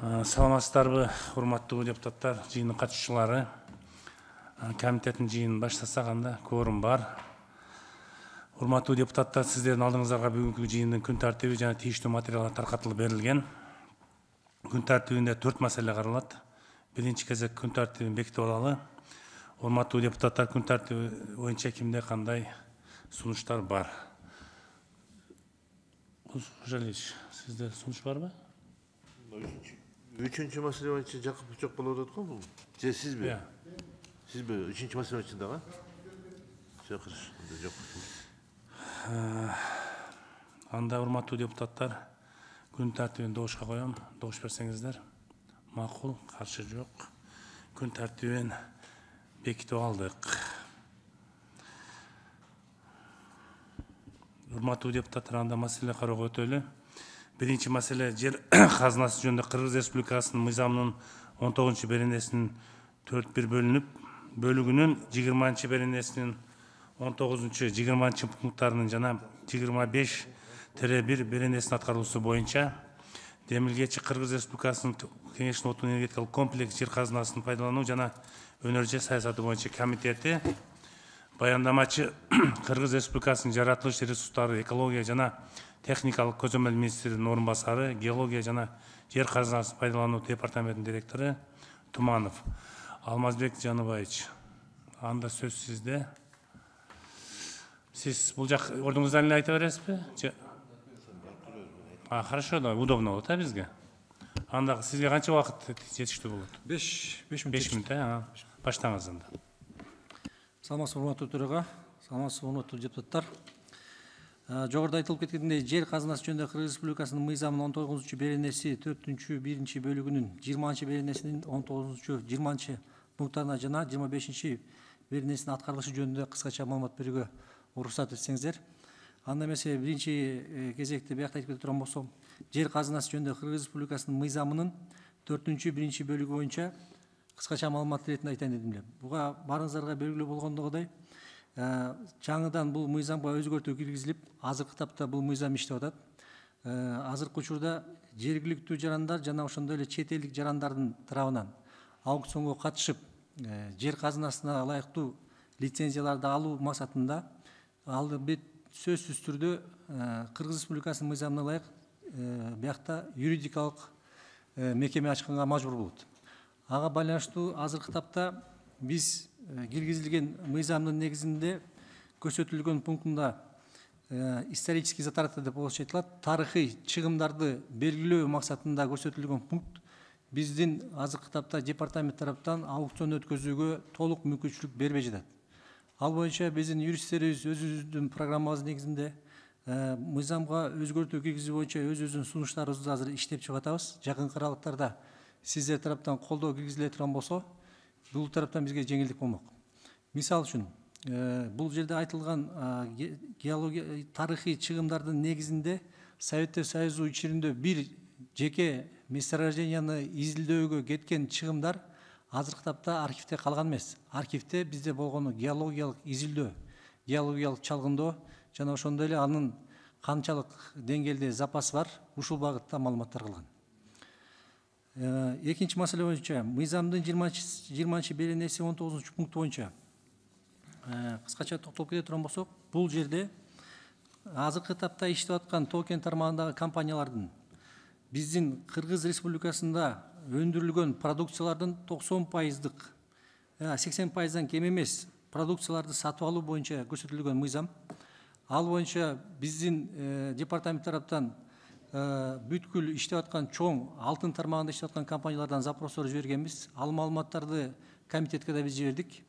Саламатсыздарбы, урматтуу депутаттар, жыйындын катышуучулары. Комитеттин жыйынын баштасак анда кворум бар. Урматтуу депутаттар, сиздердин алдыңыздарга бүгүнкү жыйындын күн тартиби жана тийиштүү материалдар таркатылып берилген. Күн тартибинде 4 маселе каралат. Биринчи кезек күн тартибин бекитип алалы. Урматтуу депутаттар, күн тартиби боюнча кимде кандай сунуштар бар? Жалич, сизде сунуш барбы? Üçüncü mesele var için Jakub çok buluyordu mu? Siz mi? Siz mi? Üçüncü mesele için daha? Çakır. Анда урматтуу депутаттар, күн тартибин добушка коем. Добуш берсеңиздер. Макул, каршы жок. Күн тартибин бекитип алдык. Урматтуу депутаттар, анда маселе кароого өтөлү. Биринчи маселе жер казынасы жөнүндө Кыргыз Республикасынын мыйзамынын 19 беренесинин 4.1 бөлүгүнүн 20 беренесинин 19-20 пункттарынын жана 25-1 беренесинин аткаруусу боюнча демилгечи Кыргыз Республикасынын кеңештин отун энергетикалык комплекс жер казынасын пайдалануу жана өнөр саясаты боюнча комитети баяндамачы Кыргыз Республикасынын жаратылыш ресурстары, экология жана техникалык көзөмөл министринин орун басары, геология жана жер казынасын пайдалануу департаментинин директору Туманов Алмазбек Жаныбаевич. Анда сөз сизде. Сиз бул жак ордуңуздан эле айта бересизби? Хорошо, да, удобно болот, бизге. Анда сизге канча убакыт жетиштүү болот? 5 мүнөт, баштаңыз анда. Саламатсызбы, урматтуу төрага, саламатсызбы, урматтуу депутаттар. Жогоруда айтылып кеткендей, жер казынасы жөнүндө Кыргыз Республикасынын мыйзамынын 19 беренеси 4-1 бөлүгүнүн 20 беренесинин 19-20 пункттарына жана 25 беренесинин аткарылышы жөнүндө кыскача маалымат берүүгө уруксат этсеңиздер. Анда эмесе биринчи кезекте биякта айтып кете турган болсом, жер казынасы жөнүндө Кыргыз Республикасынын мыйзамынын 4-1 бөлүгү боюнча кыскача маалымат ретинде айтайын дедим эле. Буга баарыңыздарга белгилүү болгондогудай, жаңыдан бул мыйзамга өзгөртүү киргизилип, азыркы тапта бул мыйзам иштеп атат. Азыркы учурда жергиликтүү жарандар жана ошондой эле чет элдик жарандардын тарабынан аукционго катышып, жер казынасына ылайыктуу лицензияларды алуу максатында албет сөзсүз түрдө Кыргыз Республикасынын мыйзамына ылайык биякта юридикалык мекеме ачканга мажбур болот. Ага байланыштуу азыркы тапта биз киргизилген мыйзамдын негизинде көрсөтүлгөн пунктунда исторический затраты деп айтылат, тарыхый чыгымдарды белгилөө максатында көрсөтүлгөн пункт биздин азыркы тапта департамент тараптан аукцион өткөзүүгө толук мүмкүнчүлүк бербей жатат. Ал боюнча биздин юристтерибиз өзүбүздүн программабыз негизинде мыйзамга өзгөртүү киргизүү боюнча өзүбүздүн сунуштарыбызды азыр иштеп чыгып атабыз. Жакынкы аралыктарда сиздер тараптан колдоо киргизиле турган болсо, бул тараптан бизге жеңилдик болмок. Мисал үчүн, бул жерде айтылган геология тарыхый чыгымдардын негизинде Советтер Союзу ичинде бир жеке месторожденияны изилдөөгө кеткен чыгымдар азыркы тапта архивде калган эмес. Архивде бизде болгону геологиялык изилдөө, геологиялык чалгындоо жана ошондой эле анын канчалык деңгээлде запасы бар, ушул багытта маалыматтар калган. Экинчи маселе боюнча, мыйзамдын 20 беренеси 19 пункт боюнча кыскача токтолуп кете турган болсок, бул жерде азыркы тапта иштеп аткан тоо-кен тармагындагы компаниялардын биздин Кыргыз Республикасында өндүрүлгөн продукциялардын 90%, 80%дан кем эмес продукцияларды сатып алуу боюнча көрсөтүлгөн мыйзам. Ал боюнча биздин департамент тараптан бүткүл иштеп аткан чоң алтын тармагында иштеп аткан компаниялардан запростор жибергенбиз. Ал маалыматтарды комитетке да биз жибердик.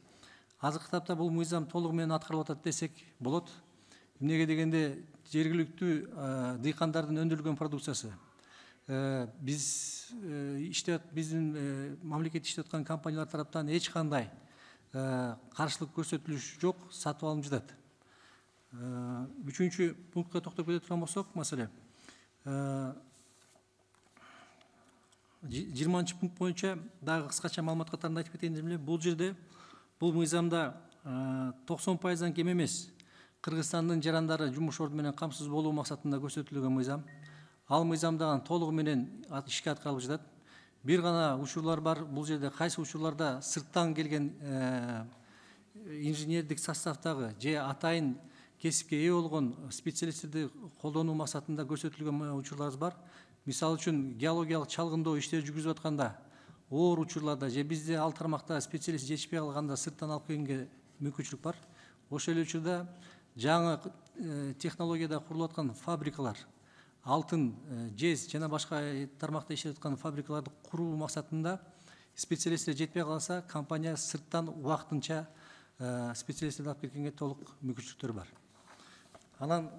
Азыркы тапта бул мыйзам толугу менен аткарылып атат десек болот. Эмнеге дегенде жергиликтүү дыйкандардын өндүрүлгөн продукциясы биздин мамлекет иштеп аткан компаниялар тараптан эч кандай каршылык көрсөтүлүш жок, сатып алынып жатат. Үчүнчү пунктка токтоп кете турган болсок, маселе 20 пункт боюнча дагы кыскача маалымат катарында айтып кетейин дедим эле. Бул жерде бул мыйзамда 90%дан кем эмес Кыргызстандын жарандары жумуш орду менен камсыз болуу максатында көрсөтүлгөн мыйзам. Ал мыйзамдаган толугу менен ишке аткарылып жатат. бир гана учурлар бар. Бул жерде кайсы учурларда сырттан келген инженердик составтагы же атайын кесипке ээ болгон специалисттерди колдонуу максатында көрсөтүлгөн учурларыбыз бар. Мисалы үчүн геологиялык чалгындоо иштери жүргүзүп атканда, оор учурларда же бизде ал тармакта специалист жетишпей калганда сырттан алып келгенге мүмкүнчүлүк бар. Ошол эле учурда жаңы технологияда курулуп аткан фабрикалар, алтын, жез жана башка тармакта иштеп аткан фабрикаларды куруу максатында специалисттер жетпей калса, компания сырттан убактынча специалисттерди алып келгенге толук мүмкүнчүлүктөр бар. Анан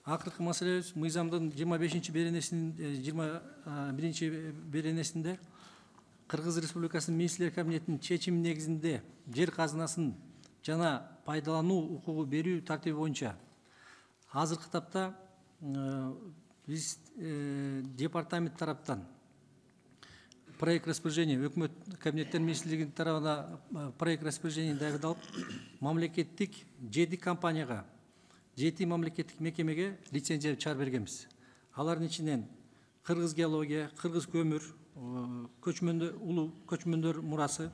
акыркы маселебиз мыйзамдын 25-чи беренесинде Кыргыз Республикасынын Министрлер Кабинетинин чечими негизинде жер казынасын жана пайдалануу укугу берүү тартиби боюнча азыркы тапта биз департамент тараптан проект распоряжение, өкмөт кабинеттер министрлигинин тарабына проект распоряжение даярдалып, мамлекеттик 7 компанияга, 7 мамлекеттик мекемеге лицензия чыгарып бергенбиз. Алардын ичинен Кыргыз геология, Кыргыз көмүр, улуу көчмөндөр мурасы,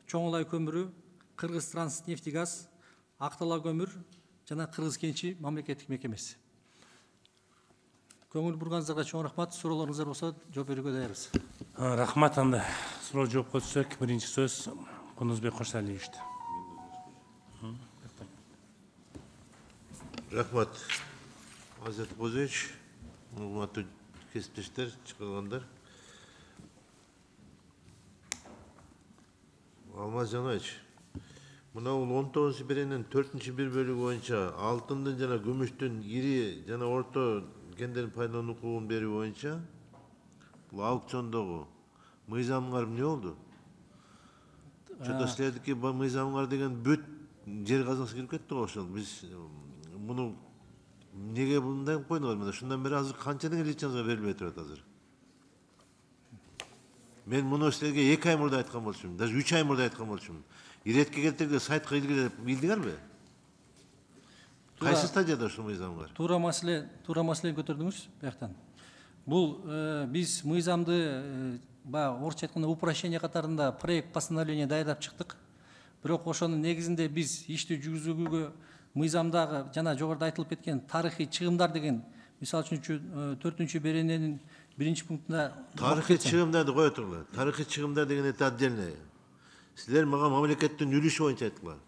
Чоңолай көмүрү, Кыргыз Транснефтегаз, Актала көмүр жана Кыргыз кенчи мамлекеттик мекемеси. Көңүл бурганыңыздарга чоң рахмат. Суроолоруңуздар болсо жооп берүүгө даярбыз. Рахмат. Анда суроо жоопко түшсөк, биринчи сөз Кунузбек Кошалиевичте. Рахмат. Азат Бозович, урматтуу кесиптештер, чакырылгандар. Алмаз Жанович, мына бул 19 беренин 4-бир бөлүгү боюнча алтындын жана күмүштүн ири жана орто кендерин пайдалануу укугун берүү боюнча бул аукциондогу мыйзамыңар эмне болду? Чөтө силердики мыйзамыңар деген бүт жер казынасы кирип кетти го ошол. Биз муну неге мындай койдуңар? Мына шундан бери азыр канча деген лицензия берилбей турат азыр? Мен муну силерге 2 ай мурда айткан болчумун, даже 3 ай мурда айткан болчумун. Иретке келтирде сайтка илгире билдиңерби? Кайсы стадияда ушул мыйзамыңар? Туура маселе көтөрдүңүз бияктан. Бул биз мыйзамды орусча айтканда упрощение катарында проект постановление даярдап чыктык. Бирок ошонун негизинде биз ишти жүргүзүүгө мыйзамдагы жана жогоруда айтылып кеткен тарыхый чыгымдар деген, мисалы үчүн 4-чү берененин 1-пунктунда тарыхый чыгымдарды кое туруңар. Тарыхый чыгымдар деген это отдельное. Силер мага мамлекеттин үлүшү боюнча айттыңар.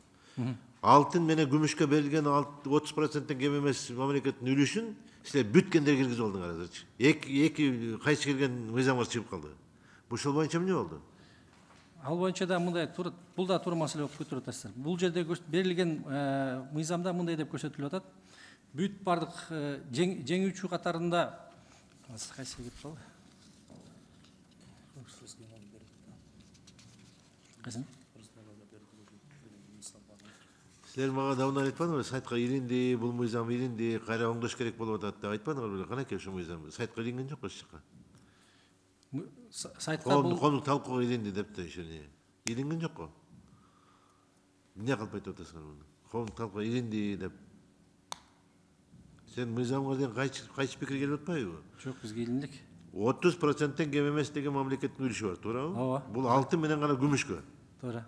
Алтын менен күмүшкө берилген 30%-тен кем эмес мамлекеттин үлүшүн силер бүткендер киргизип алдыңар азырчы. Эки кайсы келген мыйзамга чыгып калды. Ушул боюнча эмне болду? Ал боюнча да мындай бул да туура маселе болуп көтөрүп атасыздар. Бул жерде берилген мыйзамда мындай деп көрсөтүлүп атат. Бүт бардык жеңүүчү катарында кайсы кетип калды? Кайсы? Силер мага давно айтпадыңарбы, сайтка илинди, бул мыйзам илинди, кайра оңдош керек болуп атат деп айтпадыңарбы беле? Канаке ошол мыйзам сайтка илинген жокпу эч жака? Сайтка бул коомдук талкууга илинди деп да ишене. Илинген жокпу? Эмне кылып айтып атасыңар муну? Коомдук талкууга илинди деп. Сен мыйзамга деген кайчы пикир келип атпайбы? Жок, бизге илиндик. 30%-тен кем эмес деген мамлекеттин үлүшү бар, туурабы? Ооба. Бул алтын менен гана күмүшкө. Туура.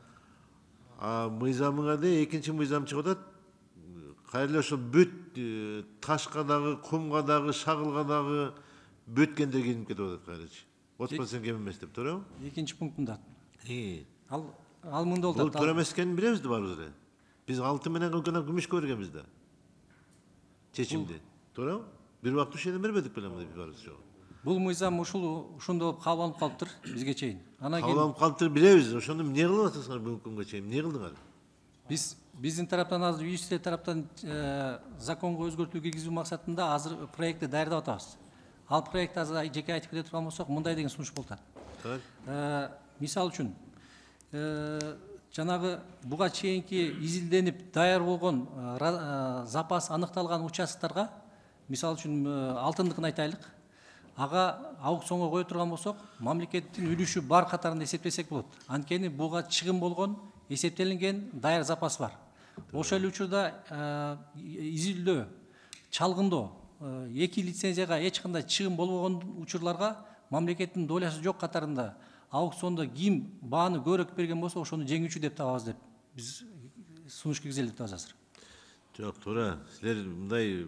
Мыйзамыңарда экинчи мыйзам чыгып атат. Кайра ошо бүт ташка дагы, кумга дагы, шагылга дагы бүт кендер кирип кетип атат кайрачы. 30% кем эмес деп, туурабы? 2-пунктунда. Ал мындай болуп Бул атат. туура эмес экенин билебиз да баарыбыз эле. Биз алтын менен гана күмүшкө бергенбиз да. Чечимди. Туурабы? Бир убакыт ушене бербедик беле мындай баарыбыз жок. Бул мыйзам ушундай кабыл калыптыр бизге чейин. Анан кийин Кабыл калыптыр билебиз. Ошону эмне кылып атасыңар бүгүнкү күнгө чейин? Эмне кылдыңар? биздин тараптан азыр юристтер тараптан законго өзгөртүү киргизүү максатында азыр проектти даярдап атабыз. Ал проект азыр жеке айтып кете турган болсок, мындай деген сунуш болуп атат. Мисалы үчүн, жанагы буга чейинки изилденип даяр болгон запас аныкталган участоктарга, мисалы үчүн алтындыкын айтайлык, ага аукционго кое турган болсок, мамлекеттин үлүшү бар катарында эсептесек болот. Анткени буга чыгым болгон, эсептелинген даяр запас бар. Ошол учурда изилдөө, чалгындоо эки лицензияга эч кандай чыгым болбогон учурларга мамлекеттин долясы жок катарында аукциондо ким бааны көбүрөөк берген болсо ошону жеңүүчү деп табабыз деп биз сунуш киргизели деп атабыз азыр. Жок, туура. Силер мындай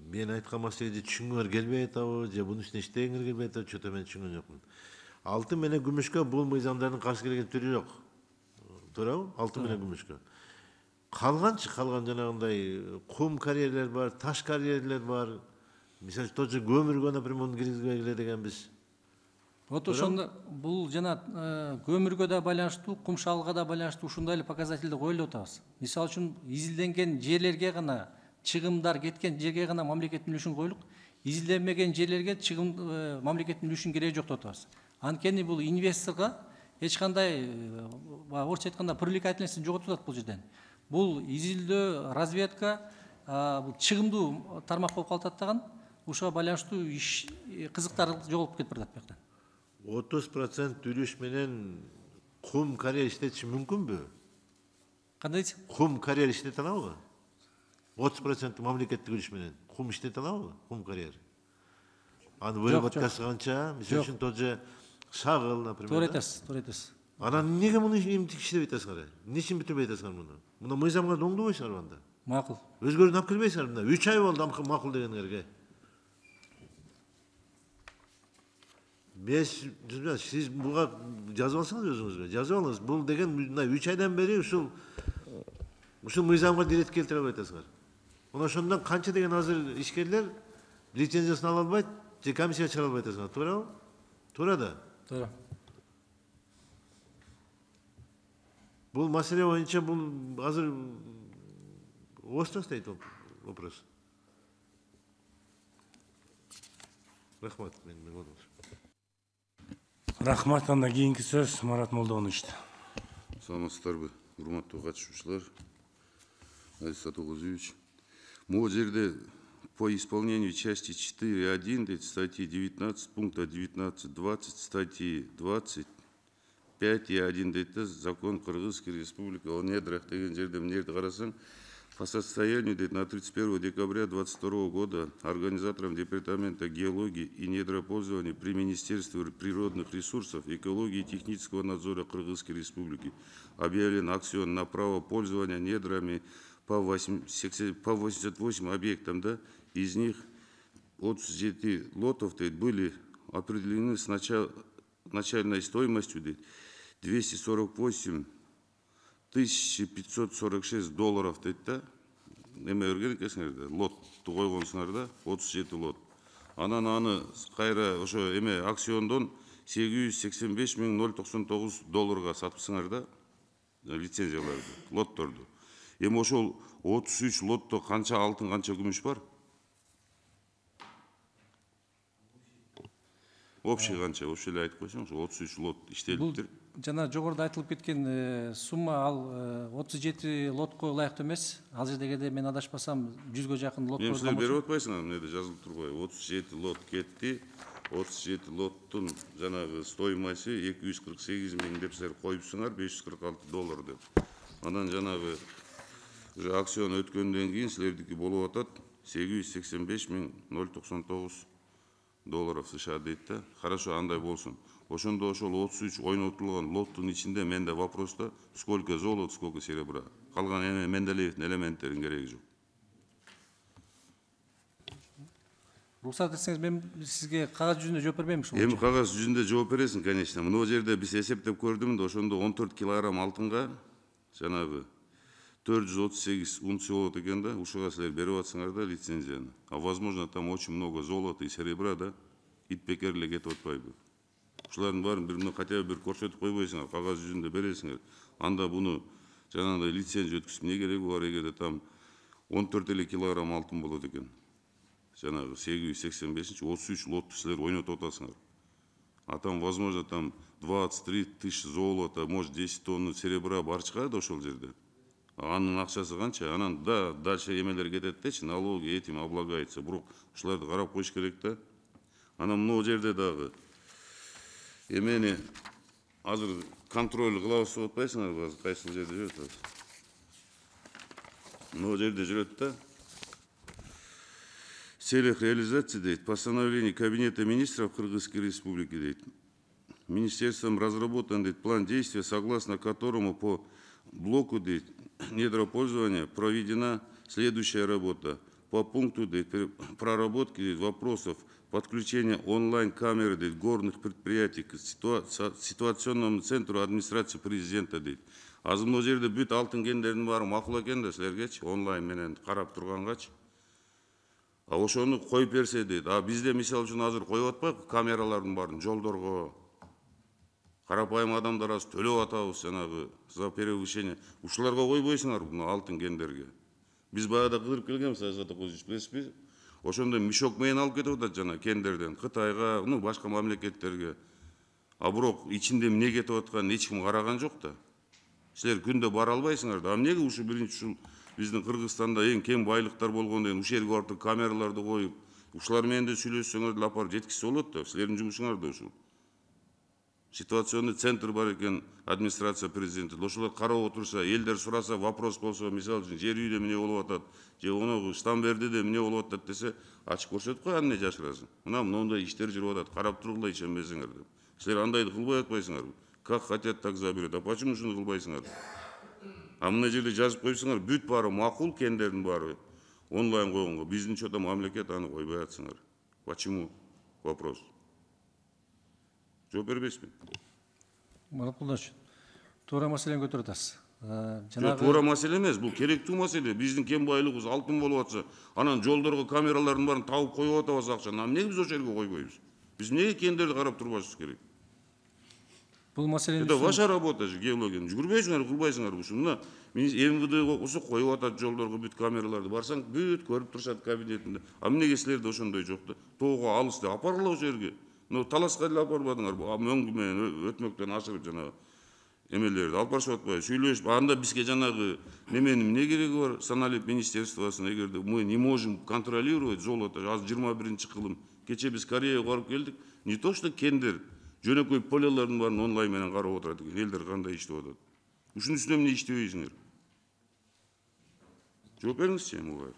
мен айткан маселеди түшүнгүңөр келбей атабы, же бунун үстүнө иштегиңер келбей атабы, чөтө мен түшүнгөн жокмун. Алтын менен күмүшкө бул мыйзамдардын каршы келген түрү жок. Туурабы? Алтын менен күмүшкө. Калганчы, калган жанагындай кум карьерлер бар, таш карьерлер бар. Мисалы тот же көмүргө, например, муну киргизбегиле дегенбиз. Вот ошондо бул жана көмүргө да байланыштуу, кум шалга да байланыштуу ушундай эле показательди коелу деп атабыз. Мисалы үчүн изилденген жерлерге гана чыгымдар кеткен жерге гана мамлекеттин үлүшүн койлук, изилденбеген жерлерге чыгым мамлекеттин үлүшүнүн кереги жок деп атабыз. Анткени бул инвесторго эч кандай орусча айтканда привлекательностьун жоготуп атат бул жерден. Бул изилдөө, разведка бул чыгымдуу тармак болуп калып атат даган, ушуга байланыштуу иш кызыктар жоголуп кетип барат бияктан. 30% үлүш менен кум карьер иштетиши мүмкүнбү? Кандай дейсиз? Кум карьер иштете алабы? 30% мамлекеттик үлүш менен кум иштете алабы? Кум карьер. Аны выработкасы канча? Мисалы үчүн тот же шагыл, например. Туура айтасыз, туура айтасыз. Анан эмнеге муну иштебей атасыңар? Эмне үчүн бүтүрбөй атасыңар муну? Муну мыйзамга оңдобойсуңарбы анда? Макул. Өзгөрүүнү алып келбейсиңар мына. 3 ай болду макул дегениңерге. Siz буга жазып алсаңыз өзүңүзгө. Жазып алыңыз. Бул деген мына 3 айдан бери ушул мыйзамга дирет келтире албай атасыңар. Мына ошондон канча деген азыр ишкерлер лицензиясын ала албайт, же комиссия чыгара албай атасыңар. Туурабы? Туура да. Туура. Бул маселе боюнча бул азыр остро стоит вопрос. Рахмат, мен Рахмат, анда кийинки сөз Марат Молдонович. Саламатсыздарбы, урматтуу катышуучулар. Азиз Сатоғозевич. Могу жерде по исполнению части 4.1 статьи 19 пункта 19.20 статьи 25 и 1 дейт закон Кыргызской республики о недрах деген жерде эмнерди карасаң, по состоянию на 31 декабря 2022 года организатором Департамента геологии и недропользования при Министерстве природных ресурсов, экологии и технического надзора Кыргызской республики объявлен акцион на право пользования недрами по 88 объектам, да, из них 37 лотов были определены с начальной стоимостью 248 546 долларов дейт. Эме өргенекесіңерді, лот койгонсуңар, 37 лот. Анан аны кайра ошо эме акциондон 885 099 долларга сатыпсыңар да, лицензияларды, лотторду. Эми ошол 33 лотто канча алтын, канча күмүш бар? Общий канча, общий эле айтып койсоң, 33 лот иштелиптир. Жана жогоруда айтылып кеткен сумма ал 37 лотко ылайыктуу эмес. Ал жердегиде мен адашпасам 100гө жакын лот койгон. Силер берип атпайсыңар, эмнеде жазылып турбайбы? 37 лот кетти. 37 лоттун жанагы стоимости 248 000 деп силер коюпсуңар, 546 доллар деп. Анан жанагы акцион өткөндөн кийин силердики болуп атат 885 099 долларов США дейт да. Хорошо, андай болсун. Ошондо ошол 33 ойнотулган лоттун ичинде менде вопроста сколько золота, сколько серебра. Калган Менделеевдин элементтерин кереги жок. Рухсат этсеңиз мен сизге кагаз жүзүндө жооп бербейминби ушул? Эми кагаз жүзүндө жооп бересиң, конечно. Мына жерде биз эсептеп көрдүм да, ошондо 14 килограмм алтынга жанагы 438 унция болот экен да, ушуга силер берип атсыңар да лицензияны. А возможно там очень много золота и серебра, да, итбекер эле кетип атпайбы? Ушулардын баарын бир хотя бы бир көрсөтүп койбойсуңар, кагаз жүзүндө бересиңер. Анда буну жанагындай лицензия өткүзүп эмне кереги бар, эгерде там 14 килограмм алтын болот экен. Жанагы 885, 33 лотту силер ойнотуп атасыңар. А там возможно там 23 тысяч золота, может 10 тонн серебра бар чыгат ошол жерде. Анын акчасы канча? Анан да дальше эмелер кетет дечи, налоги этим облагается. Бирок ушуларды карап коюш керек да. Анан мына жерде дагы эмени азыр контроль кылабыз деп атпайсыңарбы? Азыр кайсыл жерде жүрөт азыр? Мына жерде жүрөт да. В целях реализации, дейт, постановления Кабинета министров Кыргызской Республики, дейт, министерством разработан, дейт, план действия, согласно которому по блоку, дейт, недропользования проведена следующая работа. По пункту, дейт, проработки, дейт, вопросов подключения онлайн-камеры, дейт, горных предприятий к ситуационному центру администрации президента, дейт. Азыр мына жерде бүт алтын кендердин баары макул экен да силергечи онлайн менен карап тургангачы. А ошону коюп берсе дейт. А бизде мисалы үчүн азыр коюп атпайбы камералардын баарын жолдорго. Карапайым адамдар аз төлөп атабыз жанагы за перевышение. Ушуларга койбойсуңар мына алтын кендерге. Биз баягыда кыдырып келгенбиз Айзат Козич, билесизби? Ошондо мешок менен алып кетип атат жана кендерден Кытайга, башка мамлекеттерге. А бирок ичинде эмне кетип атканын эч ким караган жок да. Силер күндө бара албайсыңар да. Эмнеге ушу биринчи ушул биздин Кыргызстанда эң кем байлыктар болгондон ушул жерге барып камераларды коюп, ушулар менен да сүйлөшсөңөр деле апарып жеткизсе болот да. Силердин жумушуңар да ушул. Ситуационный центр бар экен администрация президенти. Ошолор карап отурса, элдер сураса, вопрос болсо, мисалы үчүн жер үйдө эмне болуп атат, же оногу Стамбердиде эмне болуп атат десе, ачык көрсөтүп кой, эмне жашырасың. Мына моундай иштер жүрүп атат, карап тургула ишенбесиңер деп. Силер андайды кылбай атпайсыңарбы? Как хотят, так заберут. А почему ушуну кылбайсыңар? А мына жерде жазып коюпсуңар, бүт баары макул кендердин баары онлайн койгонго. Биздин чота мамлекет аны койбой атсыңар. Почему? Вопрос. Жооп бербейсизби? Марат Кулданович, туура маселени көтөрүп атасыз. Туура маселе эмес, бул керектүү маселе. Биздин кен байлыгыбыз алтын болуп атса, анан жолдорго камералардын баарын табып коюп атабыз акчаны. Эмнеге биз ошол жерге койбойбуз? Биз эмнеге кендерди карап турбашыбыз керек? Бул маселени Это ваша работа же, геология. Жүрбөйсүңөр, кылбайсыңар ушуну. Мына МВД болсо коюп атат жолдорго бүт камераларды. Барсаң, бүт көрүп турушат кабинетинде. А эмнеге силерде ошондой жок да? Тоого алыс да апаргыла ошол жерге. Но таласка деле апарбадыңар. Мөңгү менен өтмөктөн ашырып жана эмелерди алып барышып атпайбы? Сүйлөшүп, анда бизге жанагы неменин эмне кереги бар? Саналип министерствосун эгерде мы не можем контролировать золото, азыр 21-чи кылым. Кече биз Кореяга барып келдик. Не то что кендер, жөнөкөй полялардын баарын онлайн менен карап отурат экен. Элдер кандай иштеп атат? Ушунун үстүнө эмне иштебейсиңер? Жооп бериңизчи, мугай.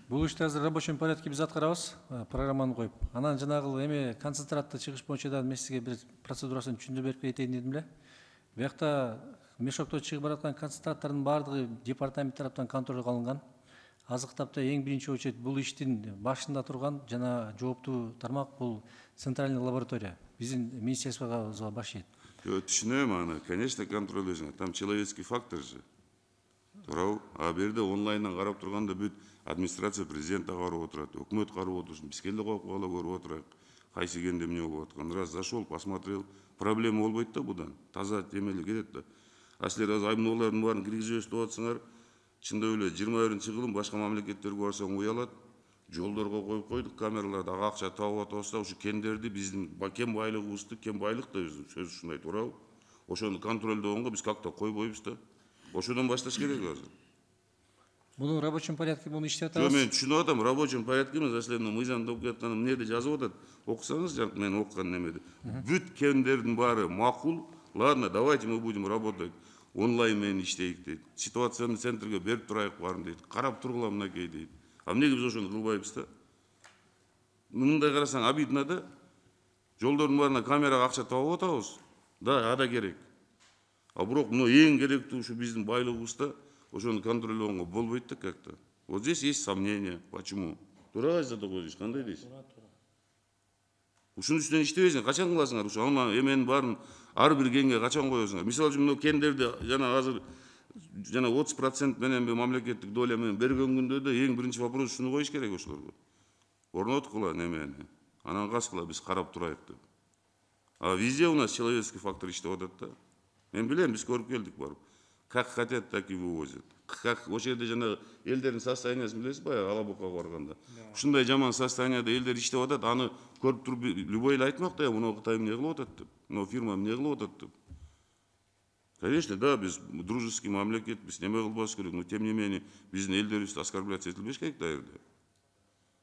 Бул ишти азыр рабочий порядке биз аткарабыз, программаны коюп. Анан жанагы эме концентратты чыгыш боюнча да мен сизге бир процедурасын түшүндүрүп берип кетейин дедим эле. Биякта мешокто чыгып бараткан концентраттардын баардыгы департамент тараптан контролго алынган. Азыктапта эң биринчи очередь бул иштин башында турган жана жооптуу тармак бул центральный лаборатория. Биздин министерствого баш ийет. Түшүнөм аны, конечно, контролдойсуңар. Там человеческий фактор же. Туурабы? А берде онлайндан карап турганда бүт администрация президента карап отурат, өкмөт карап отурсун. Бизге эле коюп кала көрүп отурайык. Кайсы кенде эмне болуп аткан. Раз зашел, посмотрел, проблема болбойт да будан. Таза темеле кетет да. А силер азыр айымдоолордун баарын киргизип өстүп атсаңар, чындап эле 21-чи кылым башка мамлекеттерге барсаң уялат. Жолдорго коюп койдук камераларды, ага акча табып атабыз да, ушу кендерди биздин кен байлыгыбызды, кен байлык да биздин сөз ушундай туурабы? Ошону контролдогонго биз как-то койбойбуз да. Ошодон башташ керек азыр. Муну рабочий порядке муну иштеп Жо, атабыз. мен түшүнүп атам, рабочий порядке эмес, аслында мыйзамда окуп жаткан эмнеде жазып атат. Окусаңыз, мен окуган немеде. Бүт кендердин баары макул. Ладно, давайте мы будем работать онлайн менен иштейик дейт. Ситуационный центрге берип турайык баарын дейт. Карап тургула мынакей дейт. А эмнеге биз ошону кылбайбыз да? Мындай карасаң обидно да. Жолдордун баарына камерага акча табып атабыз. Да, ада керек. А бирок мына эң керектүү ушу биздин байлыгыбызда ошону контролдогонго болбойт да как-то. Вот здесь есть сомнения. Почему? Туура Айзат Козич, кандай дейсиз? Ушунун үстүнөн иштебейсиңер, качан кыласыңар ушу? Ана эменин баарын ар бир кенге качан коесуңар? Мисалы үчүн мына кендерди жана азыр жана 30% менен мамлекеттик доля менен берген күндө да эң биринчи вопрос ушуну коюш керек ошолорго. Орноткула немени. Анан качкыла биз карап турайык деп. А везде у нас человеческий фактор иштеп атат да. Мен билем, биз көрүп келдик барып. Как хотят, так и вывозят. Как ошол жерде жана элдердин состояниясын билесиз баягы Алабукага барганда. Ушундай жаман состоянияда элдер иштеп атат, аны көрүп туруп любой эле айтмак да, мына Кытай эмне кылып атат деп. Мына фирма эмне кылып атат деп. Конечно, да, биз дружеский мамлекет, биз неме кылбаш керек, но тем не менее биздин элдерибизди оскорбляться этилбеш керек да жерде.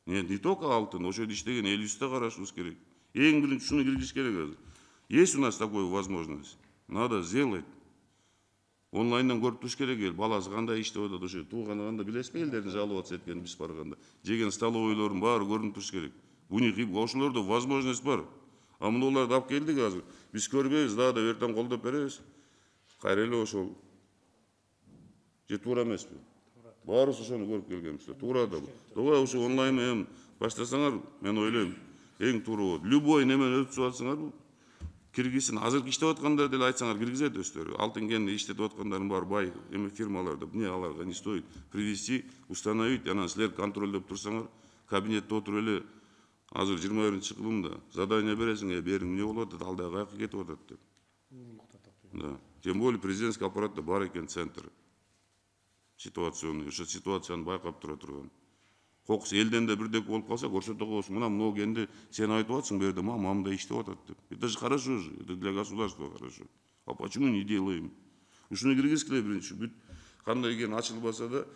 Нет, не только алтын, ошол жерде иштеген элибизди да карашыбыз керек. Эң биринчи ушуну киргизиш керек азыр. Есть у нас такая возможность, надо сделать. Онлайндан көрүп туруш керек ел. Баласы кандай иштеп атат, ошо тууганы кандай билесизби элдердин жаловаться эткенин биз барганда. Жеген столовойлордун баары көрүнүп туруш керек. Ошолордо возможность бар. А мунуларды алып келдик азыр. Биз көрбөйбүз, дагы да эртең колдоп беребиз. Кайра эле ошол. Же туура эмеспи? Баарыбыз ошону көрүп келгенбиз. Туура да. Догой ошо онлайн менен баштасаңар, мен ойлойм, эң туура болот. Любой немени өтүп атсаңар, киргизсин. Азыркы иштеп аткандар деле айтсаңар киргизет өздөрү. Алтын кенде иштетип аткандардын баары бай эме фирмаларда. Эмне аларга не стоит? Привести, установить, анан силер контролдоп турсаңар, кабинетте отуруп эле азыр 21-кылымда задание бересиң, бериң эмне болуп атат, алда каяка кетип атат деп. Да. Тем более президентский аппаратта бар экен центр. Ситуационный, ошо ситуацияны байкап тура турган. Кокус элден да бирдек болуп калса, көрсөтө коесуң, мына могу кенде сен айтып атсың, бу жерде мамамда иштеп атат деп. Это же хорошо же, это для государства хорошо. А почему не делаем? Ушуну киргизгиле биринчи, бүт кандай экен ачылбаса да,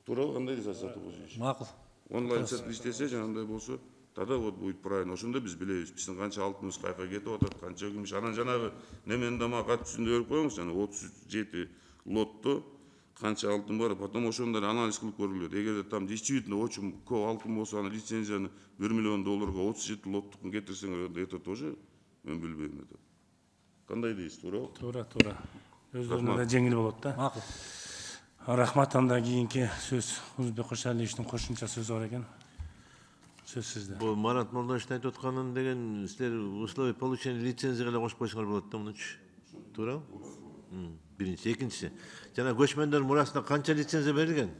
туура кандай сатып болсун. Макул. Онлайн центр иштесе, жанагындай болсо, тогда вот будет правильно. Ошондо биз билебиз, биздин канча алтыныбыз каяка кетип атат, канча күмүш. Анан жанагы немени да мага кат түзүндө берип коюңуз, жана 37 лотто канча алтын бар, потом ошондор анализ кылып көрүлөт. Эгерде там действительно очень көп алтын болсо, аны лицензияны $1 миллион 37 лоттукун кетирсеңер, это тоже мен билбейм это. Кандай дейсиз, туурабы? Туура. Өздөрүнө да жеңил болот да. Макул. Рахмат, анда кийинки сөз Узбек Кошалиевичтин кошумча сөзү бар экен. Сөз сизде. Бул Марат Молдошевичтин айтып атканын деген силер условия получения лицензияга эле кошуп койсоңор болот да, мунучу. Туурабы? Биринчи, экинчиси. Жана көчмөндөр мурасына канча лицензия берилген?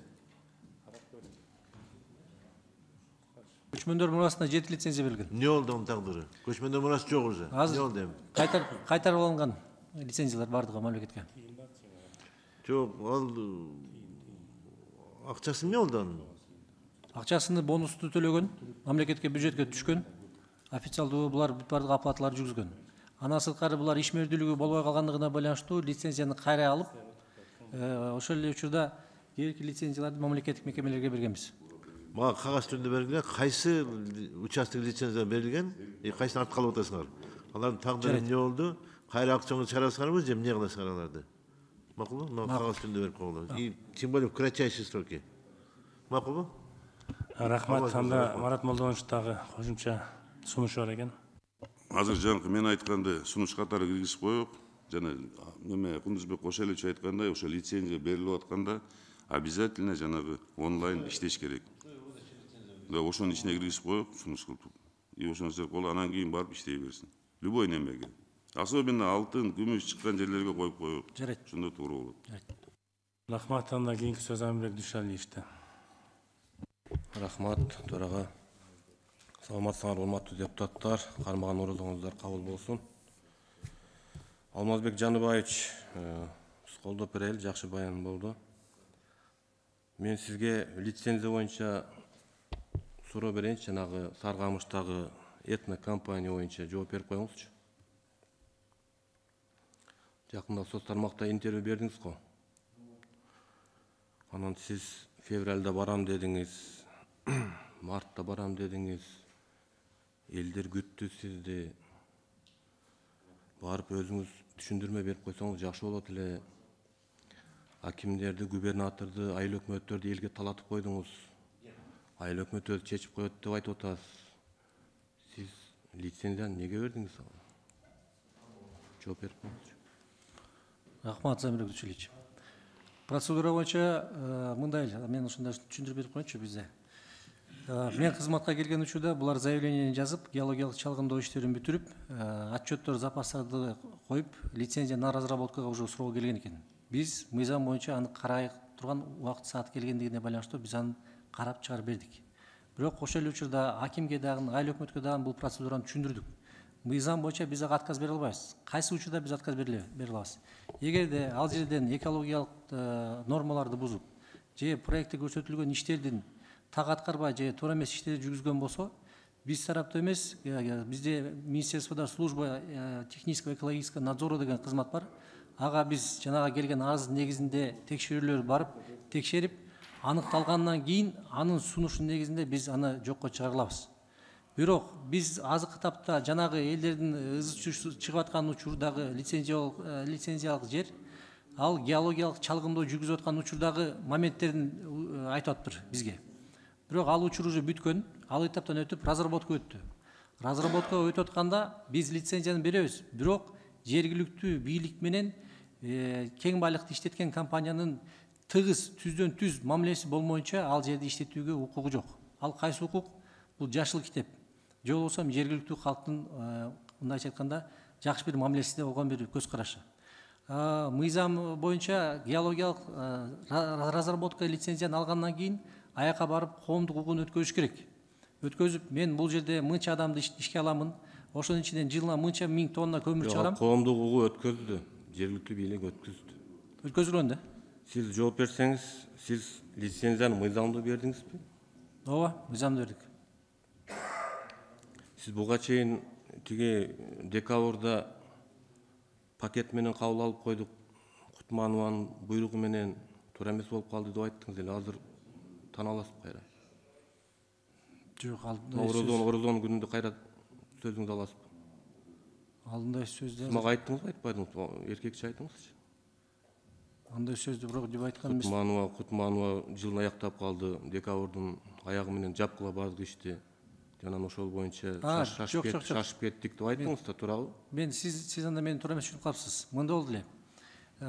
Көчмөндөр мурасына 7 лицензия берилген. Эмне болду анын тагдыры? Көчмөндөр мурасы жок уже. Эмне болду эми? Кайтарып алынган лицензиялар бардыгы мамлекетке. Жок, ал акчасы эмне болду анын? Акчасыны бонусту төлөгөн, мамлекетке бюджетке түшкөн, официалдуу булар бардык оплаталар жүргүзгөн. Андан сырткары булар ишмердүүлүгү болбой калгандыгына байланыштуу лицензияны кайра алып, ошол эле учурда керекти лицензияларды мамлекеттик мекемелерге бергенбиз. Мага кагаз түрүндө берилген, кайсы участок лицензия берилген, кайсыны артка алып атасыңар? Алардын тагдыры эмне болду? Кайра акчаңызды чыгарасыңарбы же эмне кыласыңар аларды? Макулбу? Мага кагаз түрүндө берип койгула. И тем более в кратчайшие сроки. Макулбу? Рахмат, анда Марат Молдонович дагы кошумча сунушу бар экен. Азыр жанкы мен айтканды сунуш катары киргизип коюп, жана неме Кундузбек Кошалевич айткандай, ошо лицензия берилип атканда обязательно жанагы онлайн иштеш керек. Да, ошонун ичине киргизип коюп, сунуш кылып. И ошону сер колу анан кийин барып иштей берсин. Любой немеге. Особенно алтын, күмүш чыккан жерлерге коюп коюп. Жарайт. Ошондо туура болот. Рахмат, анда кийинки сөз Амирбек Дүйшалиевичте. Рахмат, төрага. Саламатсыңар, урматтуу депутаттар, кармаган орозуңуздар кабыл болсун. Алмазбек Жаныбаевич, колдоп берели, жакшы баян болду. Мен сизге лицензия боюнча суроо берейинчи, жанагы Саргамыштагы этно компания боюнча жооп берип коюңузчу. Жакында соц тармакта интервью бердиңиз го. Анан сиз февралда барам дедиңиз, мартта барам дедиңиз. Элдер күттү сизди. Барып өзүңүз түшүндүрмө берип койсоңуз жакшы болот эле. Акимдерди, губернаторду, айыл өкмөттөрдү элге талатып койдуңуз. Айыл өкмөтү чечип коет деп айтып атасыз. Сиз лицензияны неге бердиңиз? Жооп берип коюңузчу. Рахмат, Замирбек Дүйшалиевич. Процедура боюнча мындай, мен ушундай түшүндүрүп берип коеюнчу бизде. Мен кызматка келген учурда булар заявление жазып, геологиялык чалгындоо иштерин бүтүрүп, отчеттор, запастарды коюп, лицензияны разработкага уже суроо келген экен. Биз мыйзам боюнча аны карай турган убакыт саат келгендигине байланыштуу биз аны карап чыгарып бердик. Бирок ошол эле учурда акимге дагы, айыл өкмөткө дагы бул процедураны түшүндүрдүк. Мыйзам боюнча биз ага отказ бере албайбыз. Кайсы учурда биз отказ бере алабыз? Эгерде ал жерден экологиялык нормаларды бузуп, же проектте көрсөтүлгөн иштердин так аткарбай же туура эмес иштерди жүргүзгөн болсо, биз тараптуу эмес, бизде министерствода служба технического экологического надзора деген кызмат бар. Ага биз жанага келген арыздын негизинде текшерүүлөр барып, текшерип, аныкталгандан кийин анын сунушу негизинде биз аны жокко чыгара алабыз. Бирок биз азыркы тапта жанагы элдердин ызы чыгып аткан учурдагы лицензиялык жер ал геологиялык чалгындоо жүргүзүп аткан учурдагы моменттерин айтып атыптыр бизге. Бирок ал учур уже бүткөн, ал этаптан өтүп разработка өттү. Разработка өтүп атканда биз лицензияны беребиз. Бирок жергиликтүү бийлик менен кең байлыкты иштеткен компаниянын тыгыз түздөн түз мамилеси болмоюнча ал жерде иштетүүгө укугу жок. Ал кайсы укук? Бул жашыл китеп. Же болбосо жергиликтүү калктын мындайча айтканда жакшы бир мамилесинде болгон бир көз карашы. Мыйзам боюнча геологиялык разработка лицензияны алгандан кийин аяка барып коомдук укугун өткөзүш керек. Өткөзүп, мен бул жерде мынча адамды ишке аламын, ошонун ичинен жылына мынча миң тонна көмүр чыгарам. Коомдук укугу өткөздү, жергиликтүү бийлик өткөздү. Өткөзүлгөн да. Сиз жооп берсеңиз, сиз лицензияны мыйзамдуу бердиңизби? Ооба, мыйзамды бердик. Сиз буга чейин тиги декабрда пакет менен кабыл алып койдук, Кутманованын буйругу менен туура эмес болуп калды деп айттыңыз эле, азыр тана аласызбы кайра? Жок, Орозон күнүндө кайра сөзүңүздү аласызбы? алдындай сөздү. Сиз мага айттыңызбы, айтпадыңызбы? Эркекче айтыңызчы. Андай сөздү бирок деп айткан эмес. Кутманова жылын аяктап калды, декабрдын аягы менен жапкыла бардык ишти. Жана ошол боюнча шашып кеттик деп айттыңыз да, туурабы? Мен сиз анда мени туура эмес түшүнүп калыпсыз. Мындай болду эле.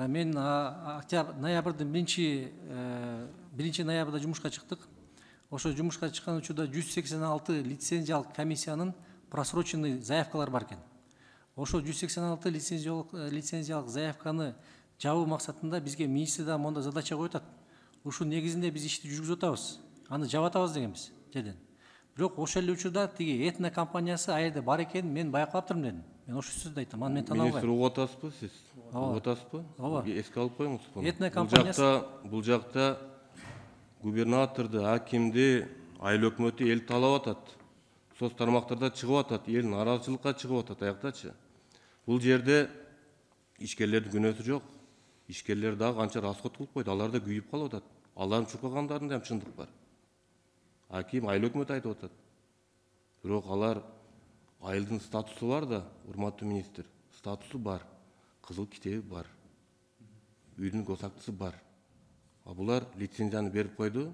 Мен ноябрдын 1 ноябрда жумушка чыктык. Ошо жумушка чыккан учурда 186 лицензиялык комиссиянын просроченный заявкалары бар экен. Ошо 186 лицензиялык заявканы жабуу максатында бизге министрден монда задача коюп атат. Ушул негизинде биз ишти жүргүзүп атабыз. Аны жаап атабыз дегенбиз жерден. Бирок ошол эле учурда тиги этно компаниясы аерде бар экенин мен байкаптырмын дедим. Мен ошол сөздү айттым. Аны мен тана албайм. Министр угуп атасызбы сиз? Угуп атасызбы? Ооба. Эске алып коюңуз буну. Этно компаниясы Бул жакта губернаторду, акимди, айыл өкмөтү эл талап атат. Соц тармактарда чыгып атат, эл нааразычылыкка чыгып атат аяктачы. Бул жерде ишкерлердин күнөөсү жок. Ишкерлер дагы канча расход кылып койду, алар да күйүп калып атат. Алардын чуркагандарында ham чындык бар. Аким, айыл өкмөт айтып атат. Бирок алар айылдын статусу бар да, урматтуу министр, статусу бар, кызыл китеби бар, үйдүн госактысы бар. А булар лицензияны берип койду,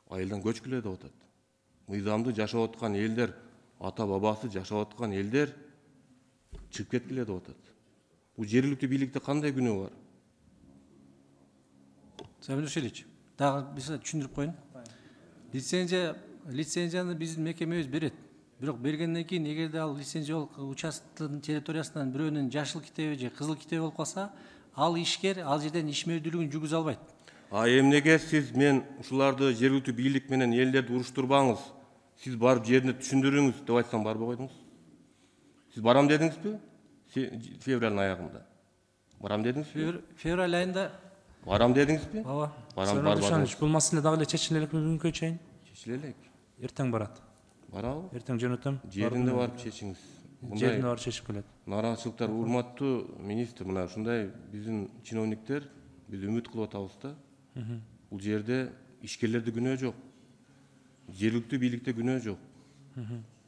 айылдан көчкүлө деп атат. Мыйзамды жашап аткан элдер, ата бабасы жашап аткан элдер чыгып кеткиле деп атат. Бул жергиликтүү бийликте кандай күнөө бар? Сабин Ушелич, дагы биз түшүндүрүп коеюн. Лицензияны биздин мекемебиз берет. Бирок бергенден кийин эгерде ал лицензиялык участоктун территориясынан бирөөнүн жашыл китеби же кызыл китеби болуп калса, ал ишкер ал жерден ишмердүүлүгүн жүргүзө албайт. Эмнеге сиз мен ушуларды жергиликтүү бийлик менен элдерди уруштурбаңыз, сиз барып жерине түшүндүрүңүз деп айтсам барбай койдуңуз? Сиз барам дедиңизби? Февралдын аягында. Барам дедиңизби? Февраль айында барам дедиңизби? ооба. Барбадыңыз. Бул маселе дагы эле чечиле элек бүгүнкү чейин. Чечиле элек. Эртең барат. Барабы? Эртең жөнөтөм. Жеринде барып чечиңиз. Жеринде барып чечип келет. Нааразычылыктар, урматтуу министр, мына ушундай биздин чиновниктер, биз үмүт кылып атабыз да. Бул жерде ишкерлерде күнөө жок. Жергиликтүү бийликте күнөө жок.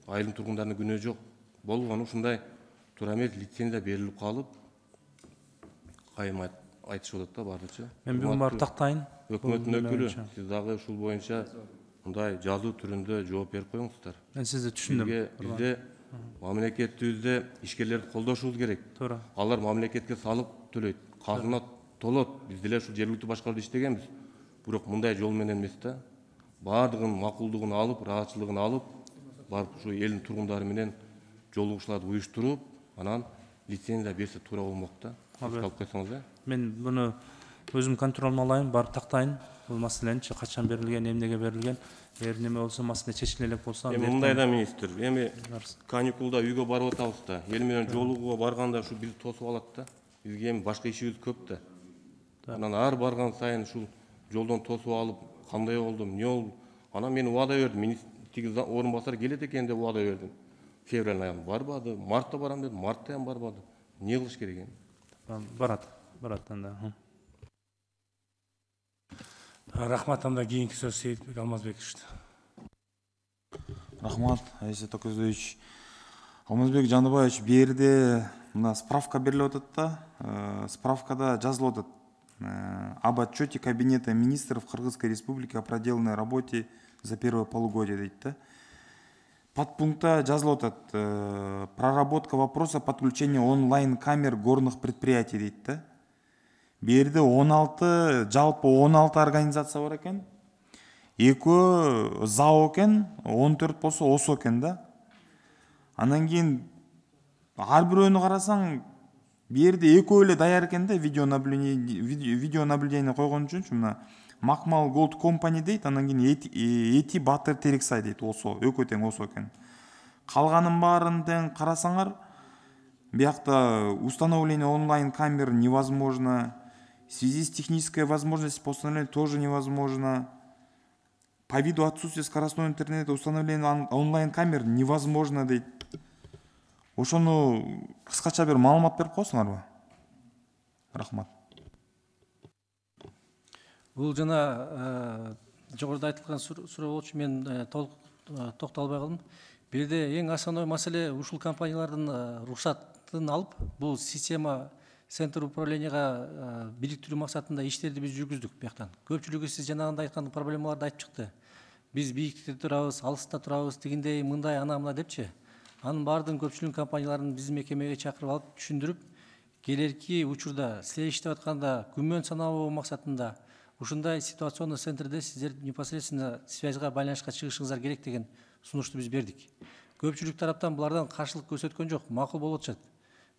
Айылдын тургундарынын күнөө жок. Болгону ушундай туура эмес лицензия берилип калып, кайым айтышып атат да бардычы. Мен бүгүн барып тактайын. Өкмөттүн өкүлү, сиз дагы ушул боюнча мындай жазуу түрүндө жооп берип коюңуздар. Мен сизди түшүндүм. Бизде мамлекетибизде ишкерлерди колдошубуз керек. Туура. Алар мамлекетке салык төлөйт, казына толот. Биз деле ушул жергиликтүү башкарууда иштегенбиз. Бирок мындай жол менен эмес да. Бардыгын макулдугун алып, ыраазычылыгын алып, барып ушу элдин тургундары менен жолугушууларды уюштуруп, анан лицензия берсе туура болмок да. Алып койсоңуз. Мен буну өзүм контролума алайын, барып тактайын. Бул маселеничи качан берилген, эмнеге берилген, эгер неме болсо, маселе чечиле элек болсо. Мындай да министр, эми каникулда үйгө барып атабыз да. Эл менен жолугууга барганда ушу бизди тосуп алат да. Бизге эми башка ишибиз көп да. Анан ар барган сайын ушул жолдон тосуп алып, кандай болду, эмне болду? Анан мен убада бердим, министр тиги орун басар келет экен деп убада бердим. Февраль айында барбады, мартта барам дедим, мартта ham барбады. Эмне кылыш керек эми? Барат анда. Рахмат, анда кийинки сөз Сейитбек Алмазбековичте. Рахмат, Айсет Окозович. Алмазбек Жаныбаевич, берде мына справка берилип атат да, справкада жазылып атат. об отчете Кабинета министров Кыргызской Республики о проделанной работе за первое полугодие дейді да. Подпункта жазылып атат, проработка вопроса подключения онлайн камер горных предприятий дейді да. Берді 16, жалпы 16 организация бар екен. Екеу ЗАО екен, 14 болса ОСО екен да. Анан кейін әрбіреуіне қарасаң, берді екеу эле даяр екен да, видеонаблюдение қойған үшін, мына Макмал Голд Компани дейді, анан кейін Эти Батыр Терексай дейді, ОСО, екеу тең ОСО екен. Қалғанын барын тең қарасаңар, бияқта установление онлайн камер невозможно, в связи с технической возможностью по установлению тоже невозможно. По виду отсутствия скоростного интернета установление онлайн камер невозможно дейді. Ошону кыскача бир маалымат берип коесуңарбы? Рахмат. Бул жана жогоруда айтылган суроо болчу, мен толук токтолбой калдым. Бул жерде эң основной маселе ушул компаниялардын рухсатын алып, бул система центр управленияга бириктирүү максатында иштерди биз жүргүздүк бияктан. Көпчүлүгү сиз жанагындай айткан проблемаларды айтып чыкты. Биз бийиктикте турабыз, алыста турабыз, тигиндей, мындай, ана депчи. Анын баардыгын көпчүлүк компанияларын биздин мекемеге чакырып алып түшүндүрүп, келерки учурда силер иштеп атканда күмөн саналуу максатында ушундай ситуационный центрде сиздер непосредственно связьга байланышка чыгышыңыздар керек деген сунушту биз бердик. Көпчүлүк тараптан булардан каршылык көрсөткөн жок, макул болуп атышат.